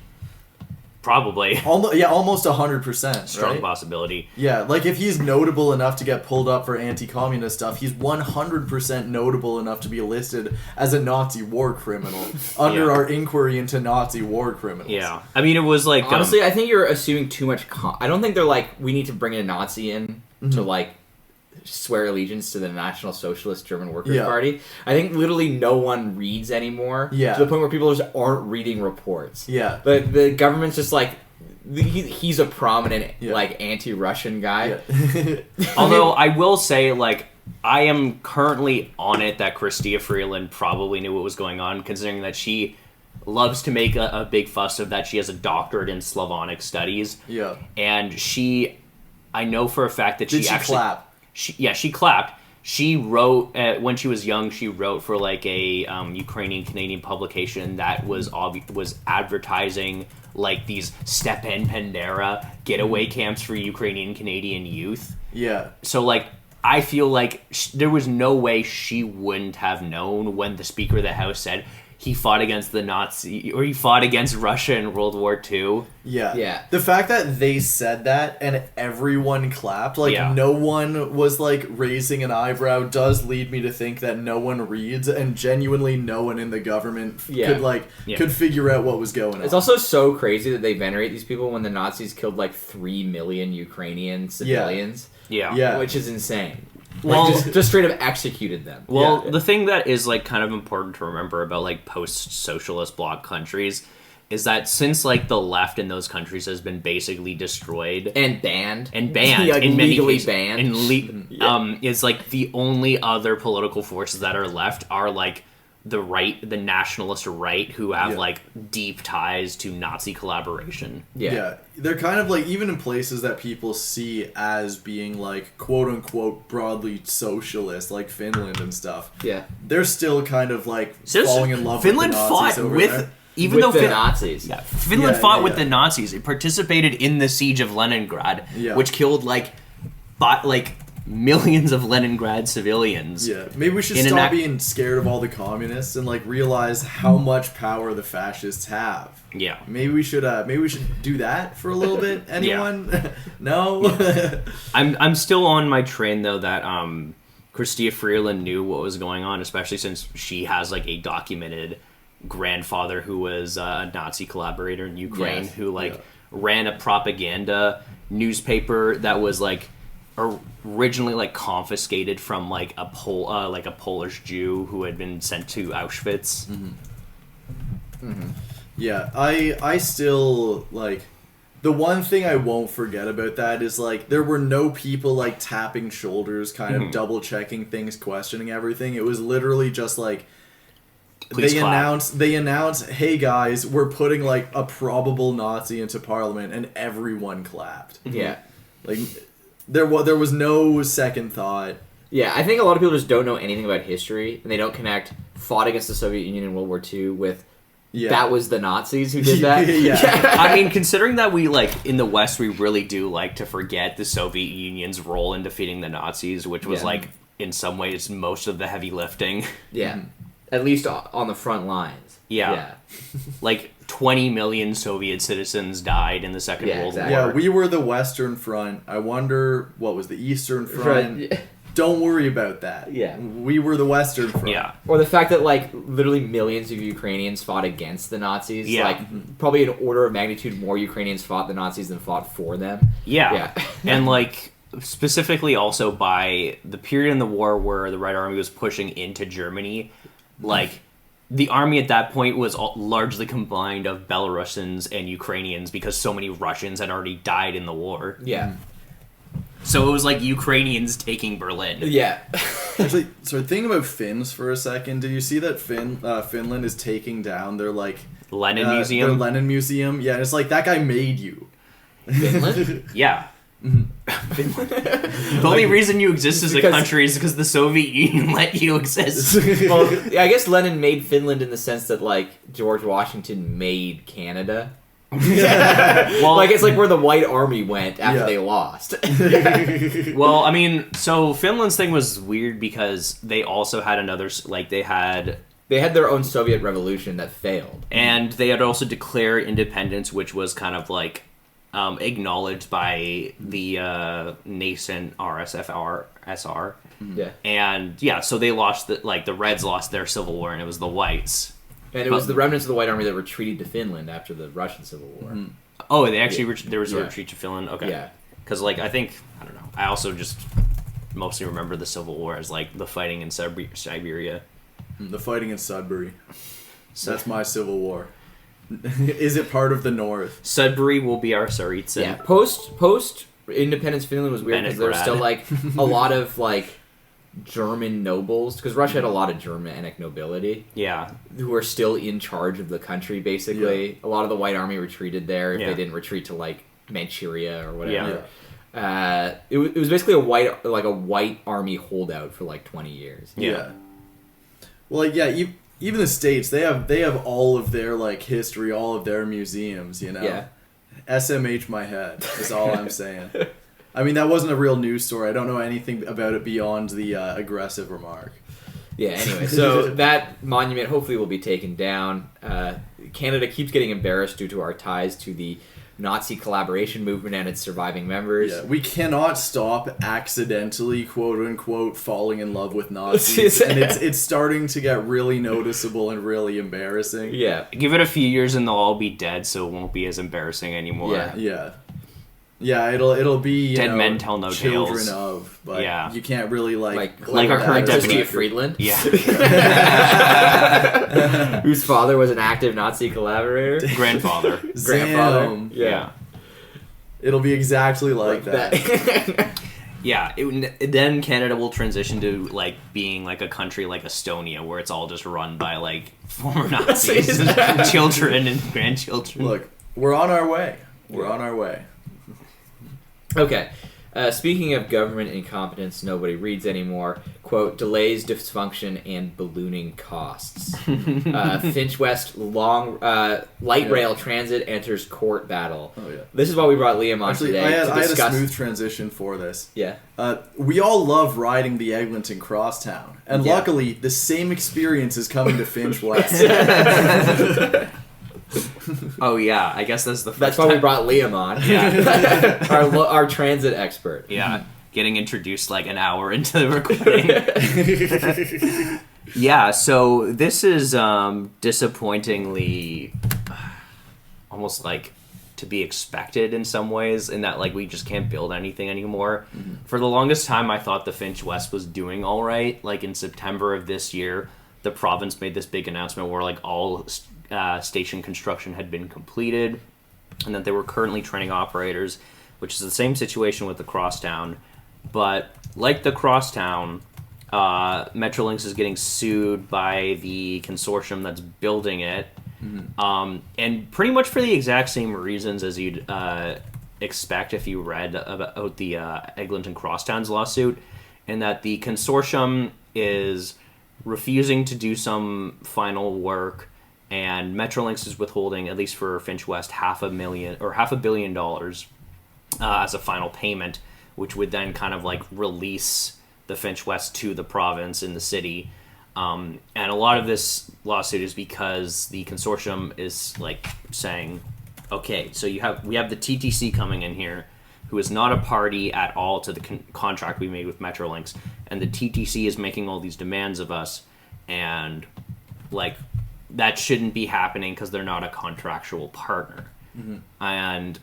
Probably. Almost 100%. Strong right? possibility. Yeah, like if he's notable enough to get pulled up for anti-communist stuff, he's 100% notable enough to be listed as a Nazi war criminal under our inquiry into Nazi war criminals. Yeah. I mean, it was like... Honestly, I think you're assuming too much... I don't think they're like, we need to bring a Nazi in to like swear allegiance to the National Socialist German Workers' Party. I think literally no one reads anymore. Yeah. To the point where people just aren't reading reports. Yeah. The government's just like, he's a prominent like anti-Russian guy. Yeah. Although I will say, like, I am currently on it that Chrystia Freeland probably knew what was going on, considering that she loves to make a big fuss of that she has a doctorate in Slavonic studies. Yeah. And I know for a fact that Did she actually... clap? She clapped. She wrote, when she was young, she wrote for like a Ukrainian-Canadian publication that was advertising like these Stepan Bandera getaway camps for Ukrainian-Canadian youth. Yeah. So like, I feel like there was no way she wouldn't have known when the Speaker of the House said he fought against the Nazi, or he fought against Russia in World War II. Yeah. Yeah. The fact that they said that and everyone clapped, like no one was like raising an eyebrow, does lead me to think that no one reads, and genuinely no one in the government could figure out what was going on. It's also so crazy that they venerate these people when the Nazis killed like 3 million Ukrainian civilians. Yeah. Which is insane. Well, just straight up executed them. Well, the thing that is like kind of important to remember about like post-socialist bloc countries is that since like the left in those countries has been basically destroyed and banned like, legally in many cases, banned, and it's like the only other political forces that are left are like the nationalist right, who have like deep ties to Nazi collaboration. Yeah. They're kind of like, even in places that people see as being like quote unquote broadly socialist, like Finland and stuff. Yeah. They're still kind of like Seriously? falling in love Finland with the Nazis fought over with there. even with though the Nazis. Yeah, Finland fought with the Nazis. It participated in the siege of Leningrad, which killed like millions of Leningrad civilians. Yeah, maybe we should stop being scared of all the communists and like realize how much power the fascists have. Yeah, maybe we should do that for a little bit. Anyone? No. I'm still on my train though that Chrystia Freeland knew what was going on, especially since she has like a documented grandfather who was a Nazi collaborator in Ukraine, who ran a propaganda newspaper that was like, originally like confiscated from like a Polish Jew who had been sent to Auschwitz. Yeah, I still, like, the one thing I won't forget about that is, like, there were no people, like, tapping shoulders, kind of double-checking things, questioning everything. It was literally just, like, Please clap. they announced, hey, guys, we're putting, like, a probable Nazi into Parliament, and everyone clapped. Yeah. Like, there was no second thought. Yeah, I think a lot of people just don't know anything about history, and they don't connect fought against the Soviet Union in World War II with that was the Nazis who did that. Yeah. I mean, considering that we, like, in the West, we really do like to forget the Soviet Union's role in defeating the Nazis, which was, like, in some ways, most of the heavy lifting. Yeah. At least on the front lines. Yeah. Like, 20 million Soviet citizens died in the Second World exactly. War. Yeah, we were the Western Front. I wonder what was the Eastern Front. Don't worry about that. Yeah. We were the Western Front. Yeah. Or the fact that, like, literally millions of Ukrainians fought against the Nazis. Yeah. Like, probably an order of magnitude more Ukrainians fought the Nazis than fought for them. Yeah. And, like, specifically also by the period in the war where the Red Army was pushing into Germany, like, the army at that point was largely combined of Belarusians and Ukrainians because so many Russians had already died in the war. Yeah. So it was like Ukrainians taking Berlin. Yeah. Actually, so think about Finns for a second. Did you see that Finland is taking down their, like... Lenin Museum? Their Lenin Museum? Yeah, and it's like, that guy made you. Finland? Yeah. The only reason you exist as a country is because the Soviet Union let you exist. Well, I guess Lenin made Finland in the sense that, like, George Washington made Canada. Well, like, it's like where the White Army went after they lost. Well, I mean, so Finland's thing was weird because they also had another, like, they had their own Soviet revolution that failed. And they had also declared independence, which was kind of like acknowledged by the nascent SR. Yeah. And yeah, so they lost the Reds lost their civil war, and it was the Whites. And it was the remnants of the White Army that retreated to Finland after the Russian Civil War. Oh, they actually there was a retreat to Finland. Okay. Yeah. Because I think I don't know. I also just mostly remember the Civil War as like the fighting in Siberia. The fighting in Sudbury. That's my Civil War. Is it part of the North? Sudbury will be our Tsaritsyn. Yeah. Post independence Finland was weird because there was Leningrad. still like a lot of like German nobles, because Russia had a lot of Germanic nobility. Yeah. Who were still in charge of the country, basically. Yeah. A lot of the White Army retreated there if Yeah. they didn't retreat to, like, Manchuria or whatever. Yeah. It was basically a white army holdout for, like, 20 years. Yeah. Well, like, yeah, even the States, they have all of their, like, history, all of their museums, you know? Yeah. SMH my head, is all I'm saying. I mean, that wasn't a real news story. I don't know anything about it beyond the aggressive remark. Yeah, anyway, so that monument hopefully will be taken down. Canada keeps getting embarrassed due to our ties to the Nazi collaboration movement and its surviving members. Yeah, we cannot stop accidentally, quote unquote, falling in love with Nazis, and it's starting to get really noticeable and really embarrassing. Yeah. Give it a few years and they'll all be dead, so it won't be as embarrassing anymore. Yeah. Yeah, it'll be Dead men tell no children tales. of, but Yeah. you can't really Like our current Chrystia deputy. Friedland, Yeah. whose father was an active Nazi collaborator. Grandfather. Grandfather. Zam. Yeah. It'll be exactly like that. Yeah. Then Canada will transition to like being like a country like Estonia, where it's all just run by like former Nazis, children and grandchildren. Look, we're on our way. We're on our way. Okay. Speaking of government incompetence, nobody reads anymore. Quote, delays, dysfunction, and ballooning costs. Finch West light rail transit enters court battle. Oh, yeah. This is why we brought Liam on Actually, today I had to a discuss. smooth transition for this. Yeah. We all love riding the Eglinton Crosstown, and Yeah. luckily, the same experience is coming to Finch West. Oh yeah, I guess that's the first That's why we time. brought Liam on. Yeah. our transit expert. Yeah, getting introduced like an hour into the recording. Yeah, so this is disappointingly almost like to be expected in some ways, in that like we just can't build anything anymore. For the longest time, I thought the Finch West was doing all right. Like in September of this year, the province made this big announcement where like all station construction had been completed, and that they were currently training operators, which is the same situation with the Crosstown. But like the Crosstown, Metrolinx is getting sued by the consortium that's building it, and pretty much for the exact same reasons as you'd expect if you read about the Eglinton Crosstown's lawsuit, in that the consortium is refusing to do some final work, and Metrolinx is withholding, at least for Finch West, $500 million as a final payment, which would then kind of like release the Finch West to the province and the city. And a lot of this lawsuit is because the consortium is like saying, okay, so we have the TTC coming in here, who is not a party at all to the contract we made with Metrolinx, and the TTC is making all these demands of us, and like that shouldn't be happening because they're not a contractual partner. And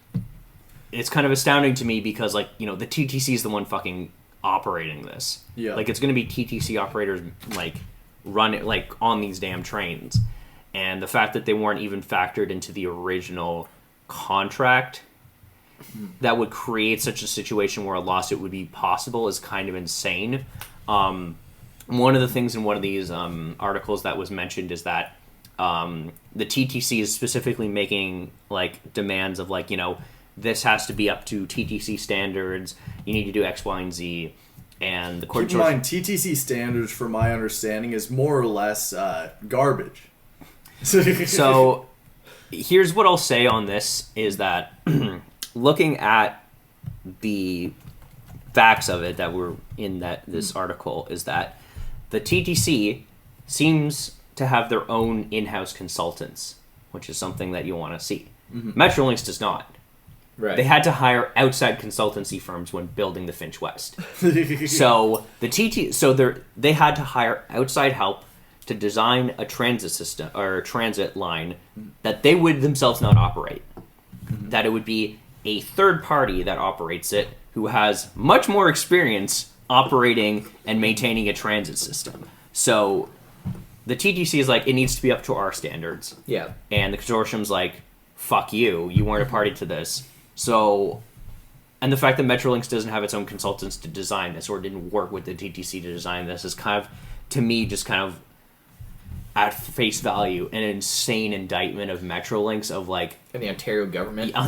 it's kind of astounding to me because, like, you know, the TTC is the one fucking operating this. Yeah. Like, it's going to be TTC operators, like, run it, like, on these damn trains. And the fact that they weren't even factored into the original contract that would create such a situation where a lawsuit would be possible is kind of insane. One of the things in one of these articles that was mentioned is that the TTC is specifically making, like, demands of, like, you know, this has to be up to TTC standards, you need to do X, Y, and Z, and the court... Keep in mind, TTC standards, from my understanding, is more or less garbage. So, here's what I'll say on this, is that looking at the facts of it that were in this article, is that the TTC seems to have their own in-house consultants, which is something that you want to see. Metrolinx does not. Right. They had to hire outside consultancy firms when building the Finch West. So they had to hire outside help to design a transit system or a transit line that they would themselves not operate. That it would be a third party that operates it, who has much more experience operating and maintaining a transit system. So the TTC is like, it needs to be up to our standards. Yeah. And the consortium's like, fuck you, you weren't a party to this. So, and the fact that Metrolinx doesn't have its own consultants to design this, or didn't work with the TTC to design this, is kind of, to me, just kind of, at face value, an insane indictment of Metrolinx, of like... And the Ontario government. The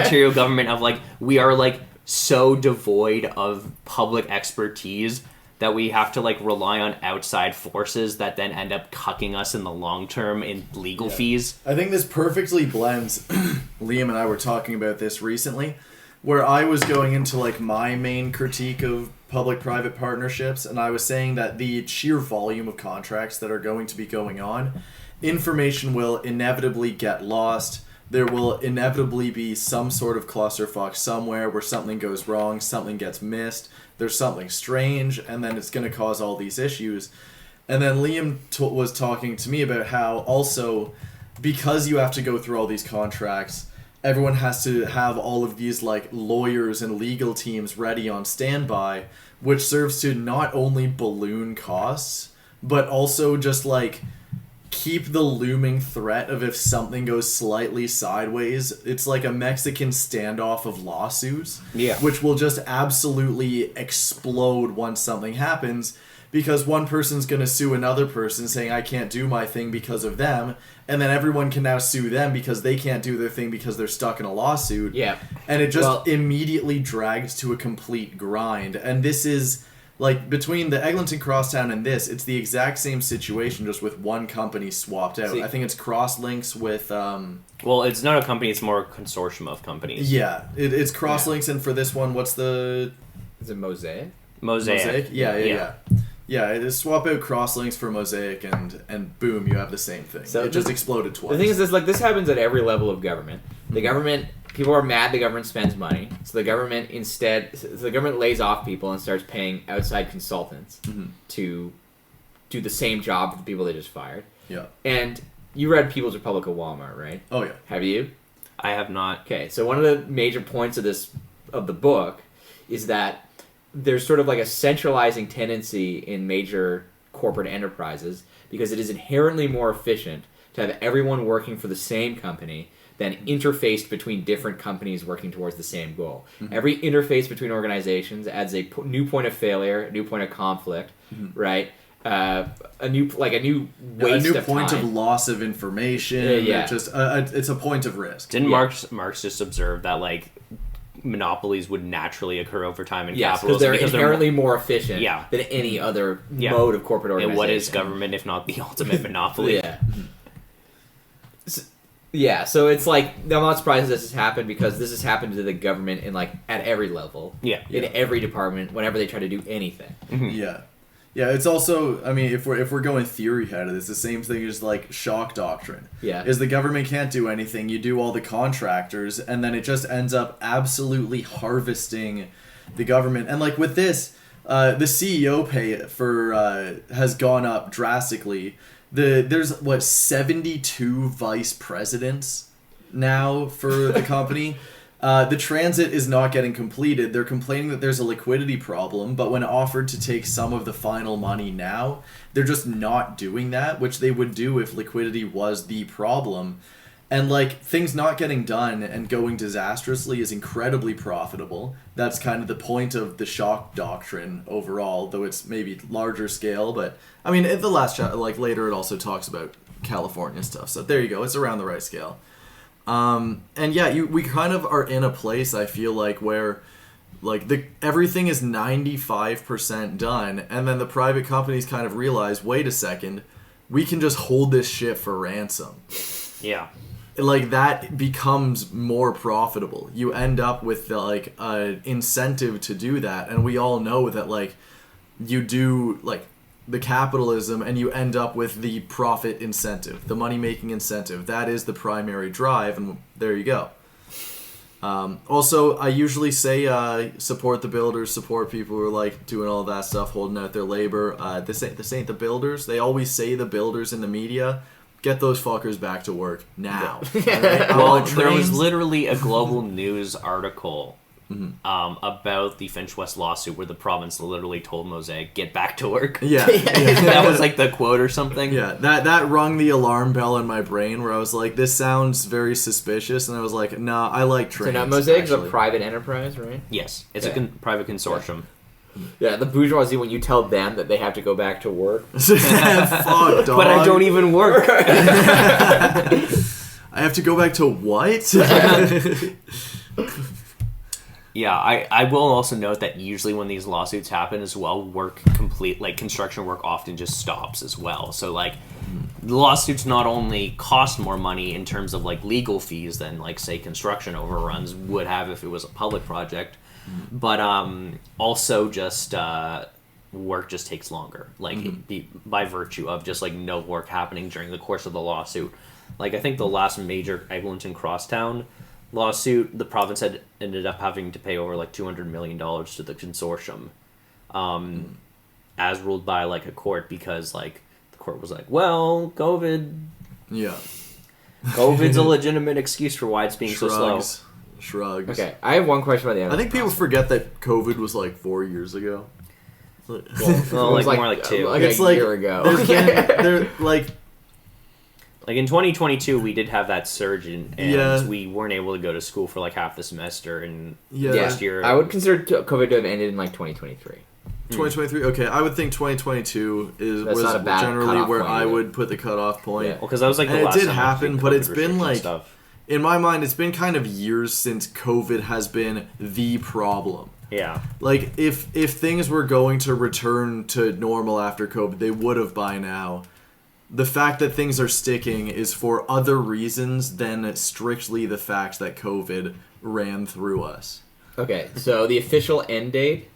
Ontario government, of like, we are like so devoid of public expertise that we have to like rely on outside forces that then end up cucking us in the long term in legal fees. I think this perfectly blends. Liam and I were talking about this recently, where I was going into like my main critique of public-private partnerships, and I was saying that the sheer volume of contracts that are going to be going on, information will inevitably get lost. There will inevitably be some sort of clusterfuck somewhere where something goes wrong, something gets missed, there's something strange, and then it's going to cause all these issues. And then Liam was talking to me about how also, because you have to go through all these contracts, everyone has to have all of these like lawyers and legal teams ready on standby, which serves to not only balloon costs, but also just like keep the looming threat of if something goes slightly sideways, it's like a Mexican standoff of lawsuits, which will just absolutely explode once something happens, because one person's going to sue another person saying, I can't do my thing because of them, and then everyone can now sue them because they can't do their thing because they're stuck in a lawsuit. Yeah. And it just immediately drags to a complete grind. And this is... like, between the Eglinton Crosstown and this, it's the exact same situation, just with one company swapped out. I think it's Crosslinks with... Well, it's not a company, it's more a consortium of companies. Yeah, it's Crosslinks, and for this one, what's the... Is it Mosaic? Mosaic? Yeah. Yeah, it is swap out Crosslinks for Mosaic, and boom, you have the same thing. So it just exploded twice. The thing is, this happens at every level of government. The government... People are mad the government spends money, so the government lays off people and starts paying outside consultants to do the same job for the people they just fired. Yeah. And you read People's Republic of Walmart, right? Oh, yeah. Have you? I have not. Okay, so one of the major points of the book is that there's sort of like a centralizing tendency in major corporate enterprises because it is inherently more efficient to have everyone working for the same company than interfaced between different companies working towards the same goal. Every interface between organizations adds a new point of failure, a new point of conflict, right? A new waste a new of point time. of loss of information. Yeah. Just it's a point of risk. Didn't Yeah. Marx just observe that like monopolies would naturally occur over time in Yes, capitalism because they're inherently more efficient Yeah. than any other Yeah. mode of corporate and organization. what is government if not the ultimate monopoly? Yeah. Yeah, so it's like I'm not surprised this has happened because this has happened to the government in like at every level. Yeah. In every department, whenever they try to do anything. Yeah. Yeah, it's also, I mean, if we're going theory head of this, the same thing as like shock doctrine. Yeah. Is the government can't do anything, you do all the contractors, and then it just ends up absolutely harvesting the government. And like with this, the CEO pay for has gone up drastically. There's 72 vice presidents now for the company. The transit is not getting completed. They're complaining that there's a liquidity problem, but when offered to take some of the final money now, they're just not doing that, which they would do if liquidity was the problem. And like things not getting done and going disastrously is incredibly profitable. That's kind of the point of the shock doctrine overall, though it's maybe larger scale. But I mean, at the last like later, it also talks about California stuff. So there you go. It's around the right scale. And yeah, we kind of are in a place, I feel like, where like everything is 95% done, and then the private companies kind of realize, wait a second, we can just hold this shit for ransom. Yeah. Like that becomes more profitable. You end up with like an incentive to do that, and we all know that like you do like the capitalism and you end up with the profit incentive, the money-making incentive. That is the primary drive, and there you go. Also, I usually say support the builders, support people who are like doing all that stuff, holding out their labor. This ain't the builders. They always say the builders in the media. Get those fuckers back to work now. Right? Well, there was literally a global news article about the Finch West lawsuit where the province literally told Mosaic, get back to work. Yeah. That was like the quote or something. Yeah, that rung the alarm bell in my brain where I was like, this sounds very suspicious, and I was like, nah, I like trains. So now Mosaic's a actually. private enterprise, right? Yes, it's Yeah. a private consortium. Yeah, the bourgeoisie, when you tell them that they have to go back to work. Fuck, dog. But I don't even work. I have to go back to what? Yeah, I will also note that usually when these lawsuits happen as well, construction work often just stops as well. So like the lawsuits not only cost more money in terms of like legal fees than like say construction overruns would have if it was a public project, but also just work just takes longer, like by virtue of just like no work happening during the course of the lawsuit. Like I think the last major Eglinton Crosstown lawsuit, the province had ended up having to pay over like $200 million to the consortium, as ruled by like a court, because like the court was like, well, COVID's a legitimate excuse for why it's being so slow. Shrugs. Okay, I have one question about the I think people forget that COVID was like 4 years ago. Well, It like was more like 2. Like It's a like- year ago. They're like, Like in 2022, we did have that surge, and Yeah. we weren't able to go to school for like half the semester. And Yeah. last year, I would consider COVID to have ended in like 2023. 2023. Okay, I would think 2022 That's was not a bad generally cutoff where point I either. would put the cutoff point. Yeah. well, because that was like the And it last did time happen, with but COVID it's been, restrictions like- stuff. In my mind, it's been kind of years since COVID has been the problem. Yeah. Like, if things were going to return to normal after COVID, they would have by now. The fact that things are sticking is for other reasons than strictly the fact that COVID ran through us. Okay, so the official end date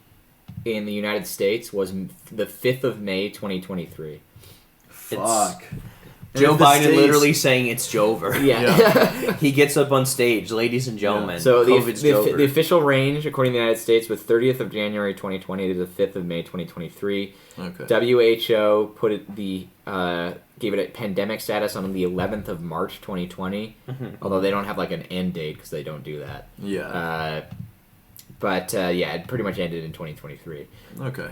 in the United States was the 5th of May, 2023. Fuck. Joe if the Biden states- literally saying it's Jover. Yeah. He gets up on stage, ladies and gentlemen. So COVID's Jover. the official range, according to the United States, was 30th of January 2020 to the 5th of May 2023. Okay. WHO put it gave it a pandemic status on the 11th of March 2020. Although they don't have like an end date because they don't do that. Yeah. But it pretty much ended in 2023. Okay.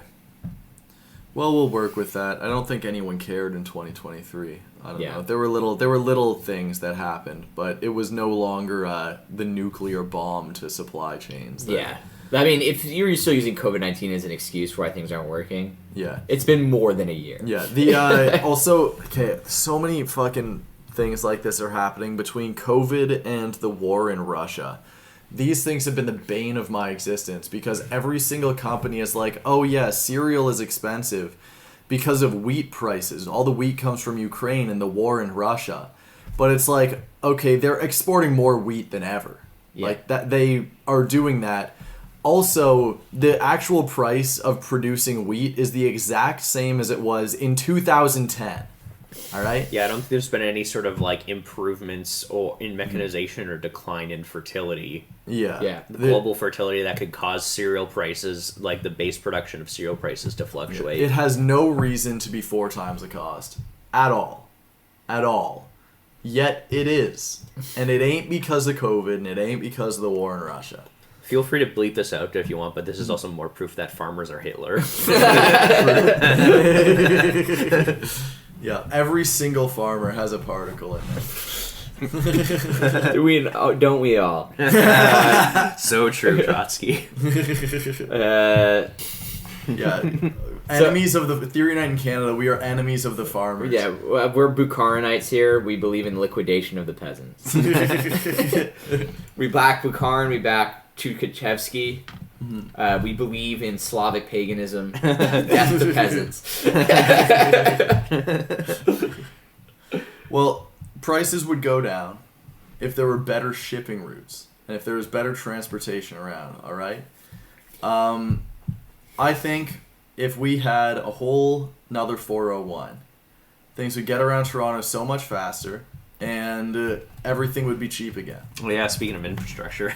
Well, we'll work with that. I don't think anyone cared in 2023. I don't know. There were little things that happened, but it was no longer the nuclear bomb to supply chains. I mean, if you're still using COVID-19 as an excuse for why things aren't working, it's been more than a year. Yeah. The also, okay, so many fucking things like this are happening between COVID and the war in Russia. These things have been the bane of my existence because every single company is like, oh yeah, cereal is expensive because of wheat prices. All the wheat comes from Ukraine and the war in Russia. But it's like, okay, they're exporting more wheat than ever. Like that, they are doing that. Also, the actual price of producing wheat is the exact same as it was in 2010. All right? Yeah, I don't think there's been any sort of like improvements or in mechanization or decline in fertility. Yeah. The global fertility that could cause cereal prices, like the base production of cereal prices, to fluctuate. It has no reason to be 4 times the cost. At all. At all. Yet it is. And it ain't because of COVID, and it ain't because of the war in Russia. Feel free to bleep this out if you want, but this is also more proof that farmers are Hitler. Yeah, every single farmer has a particle in it. Don't we all? So true, Trotsky. Yeah. Enemies of the Theory Night in Canada, we are enemies of the farmers. Yeah, we're Bukharinites here. We believe in liquidation of the peasants. We back Bukharin, we back Tukhachevsky. We believe in Slavic paganism. Death to peasants. Well, prices would go down if there were better shipping routes and if there was better transportation around, all right? I think if we had a whole another 401, things would get around Toronto so much faster and everything would be cheap again. Well, yeah, speaking of infrastructure.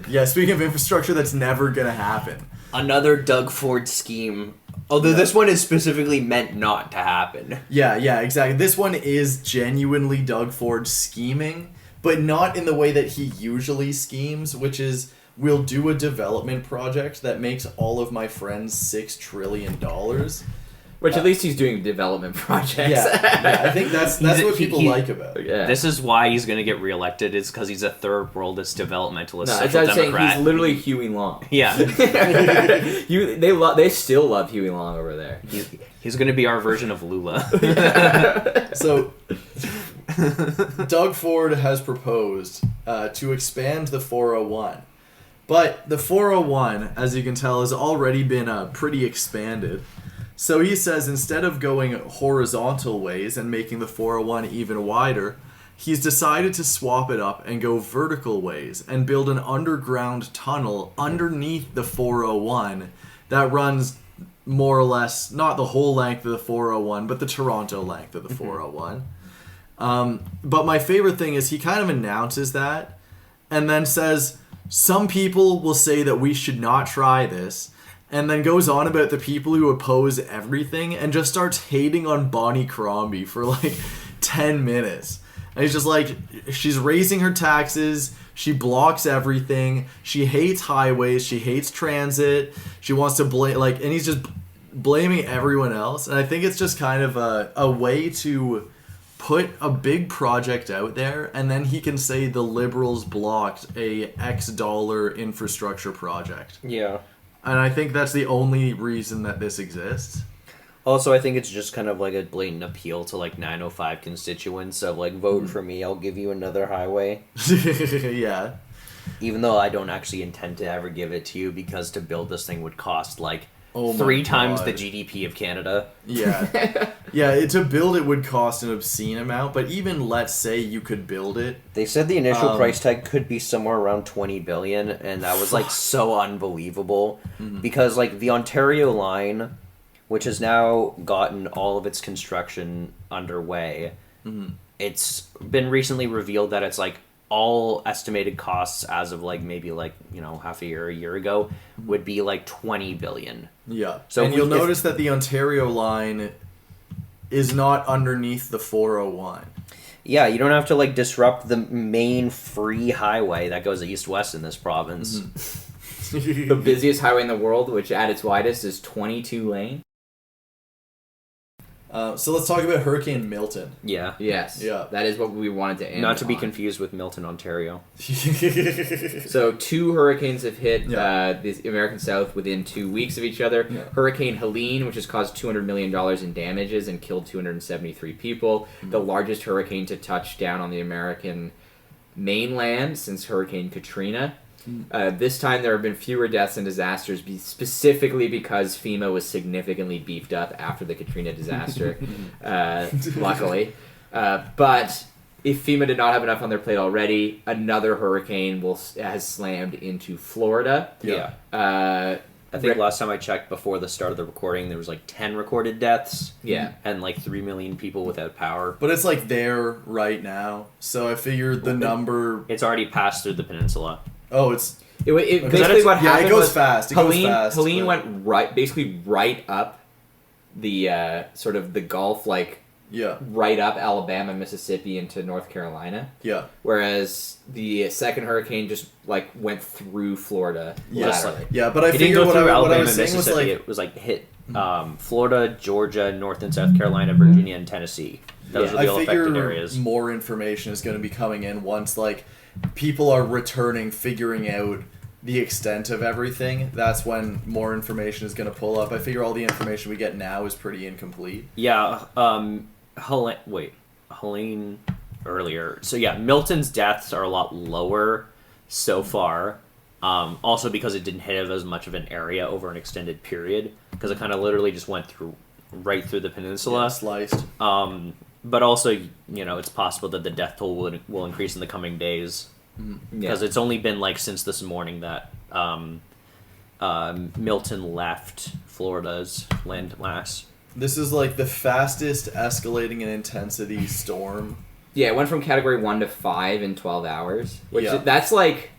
Yeah, speaking of infrastructure, that's never going to happen. Another Doug Ford scheme. Although this one is specifically meant not to happen. Yeah, exactly. This one is genuinely Doug Ford scheming, but not in the way that he usually schemes, which is, we'll do a development project that makes all of my friends $6 trillion. Which at least he's doing development projects. Yeah, I think that's what people like about it. Yeah. This is why he's going to get reelected, is because he's a third worldist developmentalist No, social I'm saying democrat. he's literally Huey Long. Yeah. They still love Huey Long over there. He's going to be our version of Lula. So, Doug Ford has proposed to expand the 401. But the 401, as you can tell, has already been pretty expanded. So he says instead of going horizontal ways and making the 401 even wider, he's decided to swap it up and go vertical ways and build an underground tunnel underneath the 401 that runs more or less, not the whole length of the 401, but the Toronto length of the 401. But my favorite thing is he kind of announces that and then says, some people will say that we should not try this, and then goes on about the people who oppose everything and just starts hating on Bonnie Crombie for like 10 minutes. And he's just like, she's raising her taxes, she blocks everything, she hates highways, she hates transit, she wants to blame, and he's just blaming everyone else. And I think it's just kind of a way to put a big project out there, and then he can say the Liberals blocked a X dollar infrastructure project. Yeah. And I think that's the only reason that this exists. Also, I think it's just kind of like a blatant appeal to like 905 constituents of like, vote for me, I'll give you another highway. Yeah. Even though I don't actually intend to ever give it to you, because to build this thing would cost like Oh my 3 times God. the GDP of Canada. Yeah. Yeah, to build it would cost an obscene amount, but even let's say you could build it. They said the initial price tag could be somewhere around 20 billion, and that was like so unbelievable because like the Ontario line, which has now gotten all of its construction underway, it's been recently revealed that it's like all estimated costs as of like maybe like, you know, half a year ago would be like 20 billion. Yeah. So and you'll notice that the Ontario line is not underneath the 401. Yeah, you don't have to like disrupt the main free highway that goes east-west in this province. The busiest highway in the world, which at its widest is 22 lane. So let's talk about Hurricane Milton. Yeah. Yes. Yeah. That is what we wanted to end Not to be on. confused with Milton, Ontario. So 2 hurricanes have hit Yeah. the American South within 2 weeks of each other. Yeah. Hurricane Helene, which has caused $200 million in damages and killed 273 people. The largest hurricane to touch down on the American mainland since Hurricane Katrina. This time there have been fewer deaths and disasters, specifically because FEMA was significantly beefed up after the Katrina disaster, luckily. But if FEMA did not have enough on their plate already, another hurricane has slammed into Florida. Yeah. I think last time I checked before the start of the recording, there was like 10 recorded deaths. Yeah. And like 3 million people without power. But it's like there right now. So I figured the number... It's already passed through the peninsula. Oh, it's... Basically what happened it goes was fast. Helene went right up the sort of the Gulf, like Yeah. right up Alabama, Mississippi into North Carolina. Yeah. Whereas the second hurricane just like went through Florida. Yeah. laterally. Yeah, but I It didn't figured go through what I Alabama was and saying was Mississippi. like... It was like hit Florida, Georgia, North and South Carolina, Virginia, and Tennessee. Those are the I all figure affected areas. more information is going to be coming in once like people are returning, figuring out the extent of everything. That's when more information is going to pull up. I figure all the information we get now is pretty incomplete. Yeah, Helene earlier. So yeah, Milton's deaths are a lot lower so far. Also because it didn't hit as much of an area over an extended period, because it kind of literally just went right through the peninsula. Yeah, sliced. But also, you know, it's possible that the death toll will increase in the coming days. Because it's only been like since this morning that Milton left Florida's landmass. This is like the fastest escalating in intensity storm. Yeah, it went from category 1 to 5 in 12 hours. Which Yeah. that's like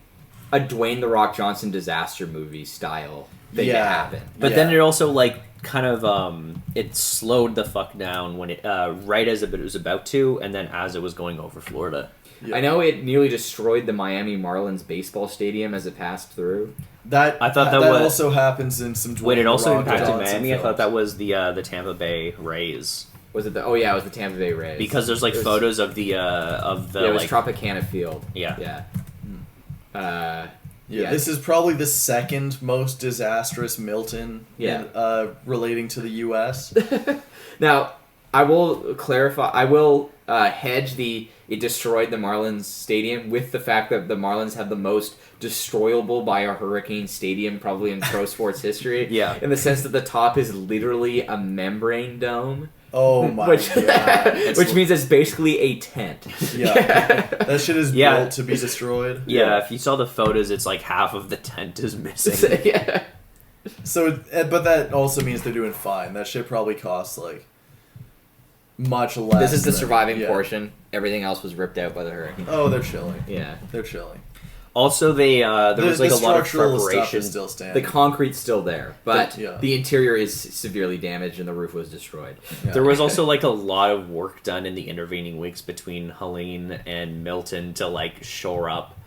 a Dwayne "The Rock" Johnson disaster movie style thing to happen. But then it also like kind of it slowed the fuck down when it right as it was about to, and then as it was going over Florida. Yeah. I know it nearly destroyed the Miami Marlins baseball stadium as it passed through. That I thought that that was- also happens in some. Wait, it also Rock impacted Johnson Miami? I films. thought that was the Tampa Bay Rays. Was it the? Oh yeah, it was the Tampa Bay Rays. Because there's like It was- photos of the Yeah, it was like Tropicana Field. Yeah. Yeah. Yeah, this is probably the second most disastrous Milton. Relating to the U.S. Now, I will clarify. I will hedge it destroyed the Marlins stadium with the fact that the Marlins have the most destroyable by a hurricane stadium probably in pro sports history. Yeah. In the sense that the top is literally a membrane dome. Oh my god! Which means it's basically a tent. Yeah, that shit is Yeah. built to be destroyed. Yeah, if you saw the photos, it's like half of the tent is missing. Yeah. So, but that also means they're doing fine. That shit probably costs like much less. This is the than- surviving yeah. portion. Everything else was ripped out by the hurricane. Oh, they're chilling. Yeah. They're chilling. Also, there was like the a lot of structural stuff preparation. is still standing. The concrete's still there, but Yeah. the interior is severely damaged and the roof was destroyed. Yeah. There was also like a lot of work done in the intervening weeks between Helene and Milton to like shore up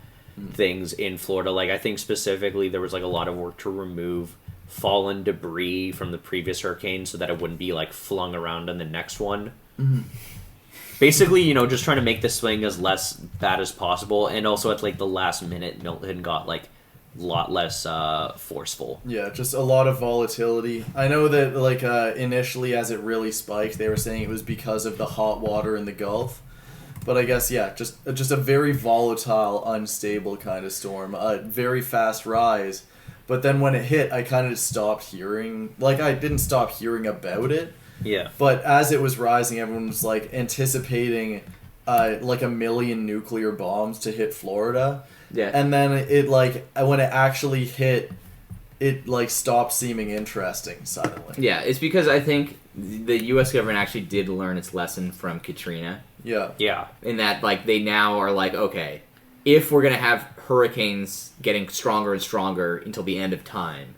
things in Florida. Like I think specifically there was like a lot of work to remove fallen debris from the previous hurricane so that it wouldn't be like flung around in the next one. Basically, you know, just trying to make the swing as less bad as possible, and also at like the last minute, Milton got like a lot less forceful. Yeah, just a lot of volatility. I know that like initially as it really spiked, they were saying it was because of the hot water in the Gulf. But I guess just a very volatile, unstable kind of storm. A very fast rise. But then when it hit, I kind of just stopped hearing. Like I didn't stop hearing about it. Yeah. But as it was rising, everyone was like anticipating like 1 million nuclear bombs to hit Florida. Yeah. And then it like when it actually hit, it like stopped seeming interesting suddenly. Yeah, it's because I think the U.S. government actually did learn its lesson from Katrina. Yeah. Yeah. In that, like, they now are like, okay, if we're gonna have hurricanes getting stronger and stronger until the end of time,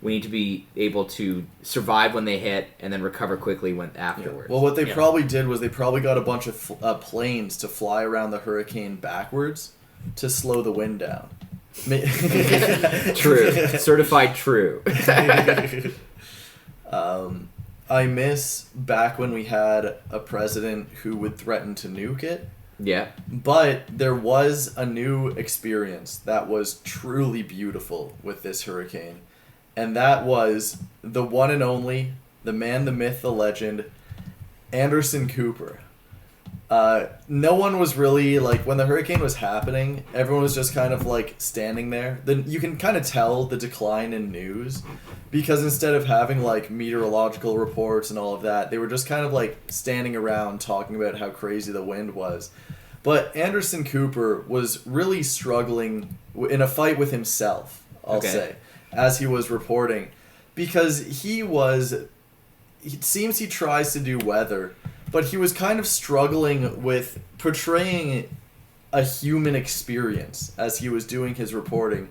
we need to be able to survive when they hit and then recover quickly when afterwards. Well, what they Yeah. probably did was they probably got a bunch of planes to fly around the hurricane backwards to slow the wind down. True. Certified true. I miss back when we had a president who would threaten to nuke it. Yeah. But there was a new experience that was truly beautiful with this hurricane. And that was the one and only, the man, the myth, the legend, Anderson Cooper. No one was really, like, when the hurricane was happening, everyone was just kind of, like, standing there. Then you can kind of tell the decline in news, because instead of having, like, meteorological reports and all of that, they were just kind of, like, standing around talking about how crazy the wind was. But Anderson Cooper was really struggling in a fight with himself, I'll say, as he was reporting, because it seems he tries to do weather, but he was kind of struggling with portraying a human experience as he was doing his reporting.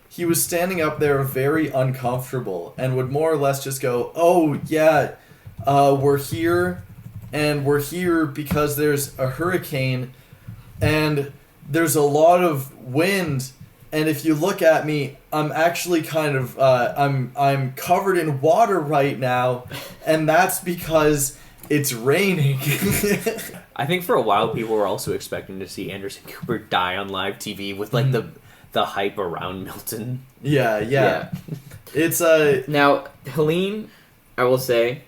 He was standing up there very uncomfortable and would more or less just go, oh, yeah, we're here, and we're here because there's a hurricane, and there's a lot of wind, and if you look at me, I'm actually kind of, I'm covered in water right now, and that's because it's raining. I think for a while people were also expecting to see Anderson Cooper die on live TV with, like, the hype around Milton. Yeah. It's, Now, Helene, I will say,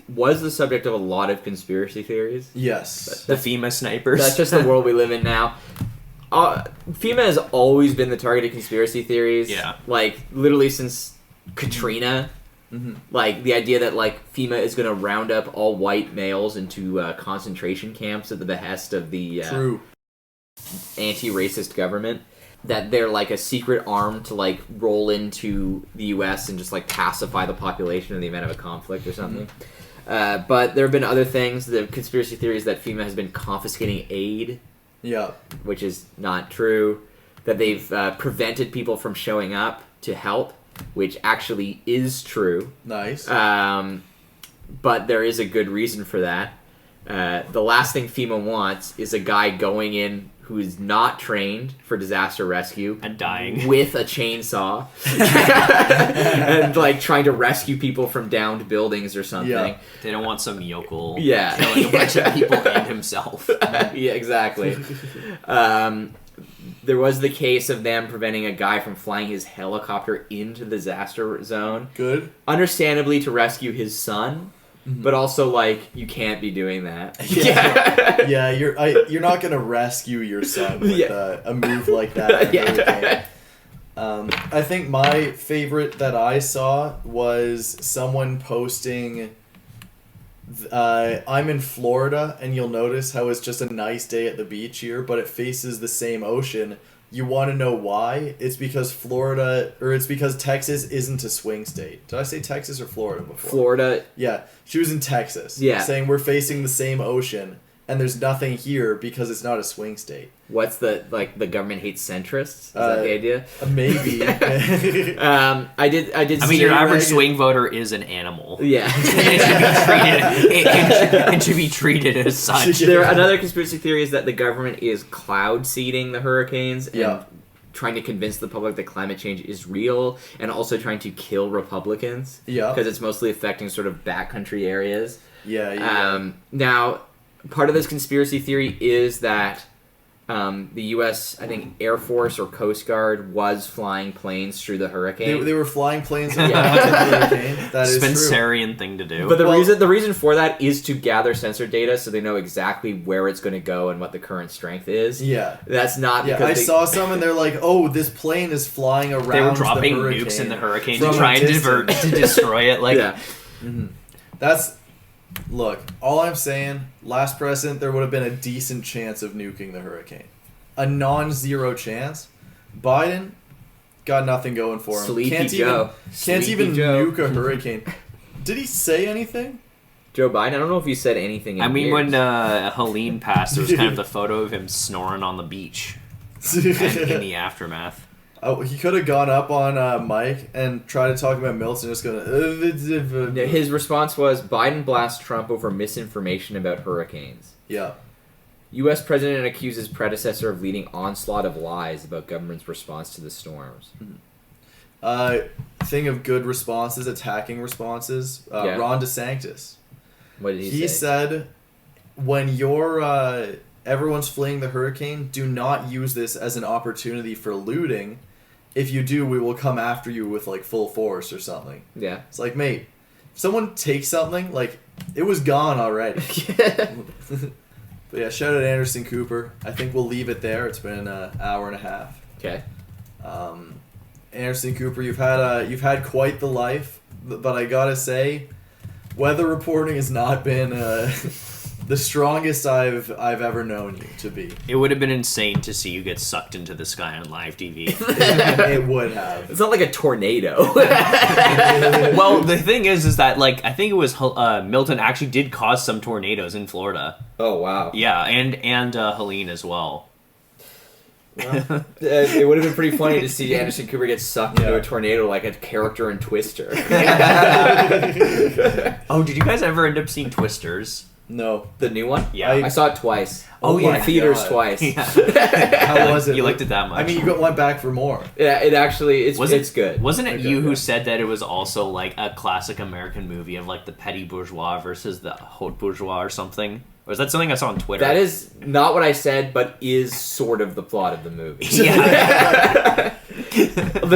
was the subject of a lot of conspiracy theories. yes. The FEMA snipers. That's just the world we live in now. FEMA has always been the target of conspiracy theories. Yeah. Like, literally since Katrina. Like, the idea that, like, FEMA is going to round up all white males into concentration camps at the behest of the True. anti-racist government. That they're, like, a secret arm to, like, roll into the U.S. and just, like, pacify the population in the event of a conflict or something. But there have been other things. The conspiracy theories that FEMA has been confiscating aid. Yeah. Which is not true. That they've prevented people from showing up to help, which actually is true. Nice. But there is a good reason for that. The last thing FEMA wants is a guy going in who is not trained for disaster rescue and dying with a chainsaw and, like, trying to rescue people from downed buildings or something. Yeah. They don't want some yokel Yeah. killing a bunch of people and himself. Yeah, exactly. There was the case of them preventing a guy from flying his helicopter into the disaster zone. Good. Understandably, to rescue his son, but also, like, you can't be doing that. Yeah, you're not gonna rescue your son with a move like that. In a hurricane. I think my favorite that I saw was someone posting. I'm in Florida, and you'll notice how it's just a nice day at the beach here, but it faces the same ocean. You want to know why? It's because Texas isn't a swing state. Did I say Texas or Florida before? Florida. Yeah, she was in Texas. Yeah. Saying we're facing the same ocean, and there's nothing here because it's not a swing state. What's the government hates centrists? Is that the idea? Maybe. I did. I mean, your average swing voter is an animal. Yeah. It should be treated as such. Another conspiracy theory is that the government is cloud seeding the hurricanes and trying to convince the public that climate change is real, and also trying to kill Republicans. Yeah. Because it's mostly affecting sort of backcountry areas. Yeah. Now, part of this conspiracy theory is that the U.S., I think, Air Force or Coast Guard was flying planes through the hurricane. They were flying planes around the hurricane. That is true. Spencerian thing to do. But the reason for that is to gather sensor data so they know exactly where it's going to go and what the current strength is. Yeah. That's not because I saw some and they're like, oh, this plane is flying around. They were dropping nukes in the hurricane to try and to destroy it. Like, yeah. Look, all I'm saying, last president, there would have been a decent chance of nuking the hurricane. A non-zero chance. Biden got nothing going for him. Sleepy Can't Joe. even Sleepy Joe. nuke a hurricane. Did he say anything? Joe Biden. I don't know if he said anything. I mean, when years. Helene passed, there was kind of the photo of him snoring on the beach and in the aftermath. Oh, he could have gone up on Mike and tried to talk about Milton, just going. His response was Biden blasts Trump over misinformation about hurricanes. Yeah. U.S. president accuses predecessor of leading onslaught of lies about government's response to the storms. Thing of good responses, attacking responses. Yeah. Ron DeSantis. What did he say? He said, when you're everyone's fleeing the hurricane, do not use this as an opportunity for looting. If you do, we will come after you with like full force or something. Yeah. It's like, mate, if someone takes something, like, it was gone already. But yeah, shout out Anderson Cooper. I think we'll leave it there. It's been an hour and a half. Okay. Anderson Cooper, you've had quite the life, but I gotta say, weather reporting has not been the strongest I've ever known you to be. It would have been insane to see you get sucked into the sky on live TV. It would have. It's not like a tornado. Well, the thing is that, like, I think it was Milton actually did cause some tornadoes in Florida. Oh, wow. Yeah, and Helene as well. Well, it would have been pretty funny to see Anderson Cooper get sucked into a tornado like a character in Twister. Oh, did you guys ever end up seeing Twisters? No. The new one? Yeah. I saw it twice. Oh, in my theaters God. twice. How was it? You liked it that much? I mean, you went back for more. Yeah, it actually, it's good. Wasn't it Okay, you who yeah. said that it was also like a classic American movie of like the petty bourgeois versus the haute bourgeois or something? Or is that something I saw on Twitter? That is not what I said, but is sort of the plot of the movie. Yeah. They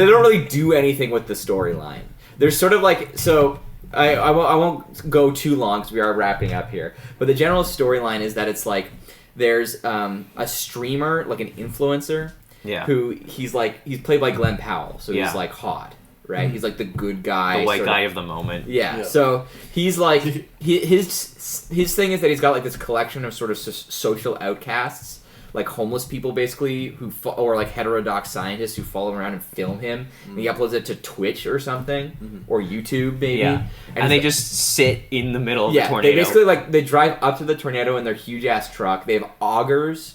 don't really do anything with the storyline. There's sort of like, so I won't go too long because we are wrapping up here. But the general storyline is that it's like there's a streamer, like an influencer, Yeah. who he's played by Glenn Powell, so Yeah. he's like hot, right? He's like the good guy, The white sort guy of, of the moment. yeah. Yeah. So he's like his thing is that he's got like this collection of sort of social outcasts, like homeless people basically or like heterodox scientists who follow him around and film him. And he uploads it to Twitch or something or YouTube maybe. Yeah. And they just sit in the middle of the tornado. They basically they drive up to the tornado in their huge ass truck. They have augers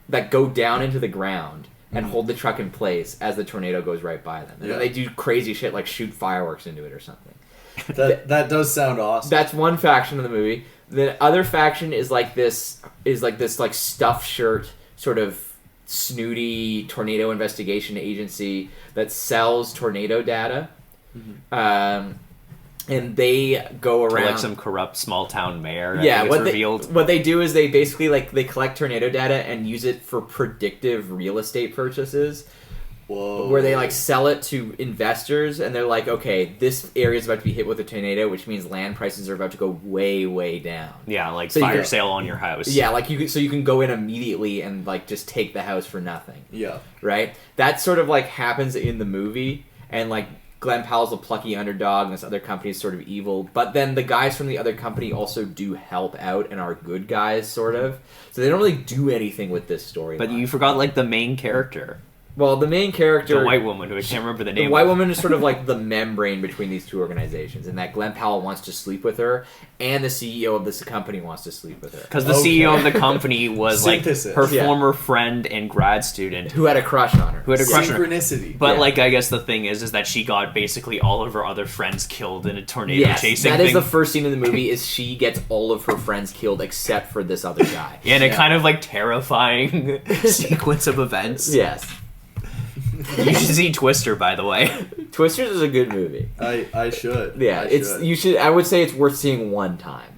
that go down into the ground and hold the truck in place as the tornado goes right by them. And then they do crazy shit like shoot fireworks into it or something. That does sound awesome. That's one faction of the movie. The other faction is like this stuffed shirt sort of snooty tornado investigation agency that sells tornado data. And they go around like some corrupt small town mayor. Yeah, I think it's revealed. what they do is they basically they collect tornado data and use it for predictive real estate purchases. Whoa. Where they sell it to investors, and they're like, okay, this area is about to be hit with a tornado, which means land prices are about to go way, way down. Yeah, like So you fire can- sale on your house. Yeah, you can go in immediately and just take the house for nothing. Yeah. Right? That sort of happens in the movie, and Glenn Powell's a plucky underdog, and this other company is sort of evil. But then the guys from the other company also do help out and are good guys, sort of. So they don't really do anything with this story. But you forgot the main character. Well, the main character, The white woman, who I can't remember the name the white of. woman is sort of the membrane between these two organizations, and that Glenn Powell wants to sleep with her, and the CEO of this company wants to sleep with her. Because the CEO of the company was Synthesis. her Yeah. former friend and grad student. Who had a crush on her. Who had a crush on her. Synchronicity. But Yeah. I guess the thing is that she got basically all of her other friends killed in a tornado Yes, chasing that thing. is the first scene in the movie. Is she gets all of her friends killed except for this other guy. and a kind of terrifying sequence of events. Yes, You should see Twister, by the way. Twisters is a good movie. I should. Yeah, I it's should. you should. I would say it's worth seeing one time.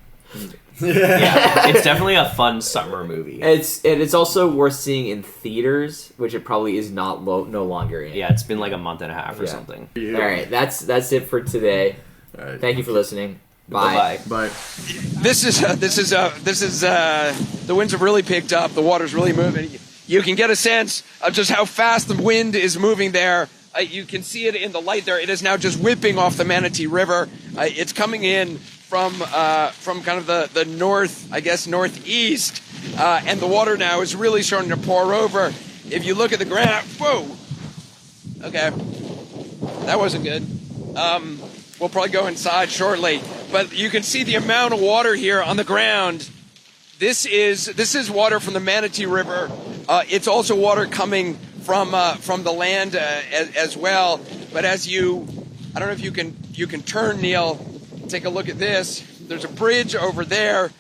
Yeah, it's definitely a fun summer movie. It's also worth seeing in theaters, which it probably is no longer in. Yeah, it's been a month and a half or Yeah. something. All right, that's it for today. All right. Thank you for listening. Bye. Bye-bye. Bye. This is the winds have really picked up. The water's really moving. You can get a sense of just how fast the wind is moving there. You can see it in the light there. It is now just whipping off the Manatee River. It's coming in from kind of the north, I guess, northeast, and the water now is really starting to pour over. If you look at the ground, whoa, okay, that wasn't good. We'll probably go inside shortly. But you can see the amount of water here on the ground. This is water from the Manatee River. It's also water coming from the land as well. But I don't know if you can turn, Neil. Take a look at this. There's a bridge over there.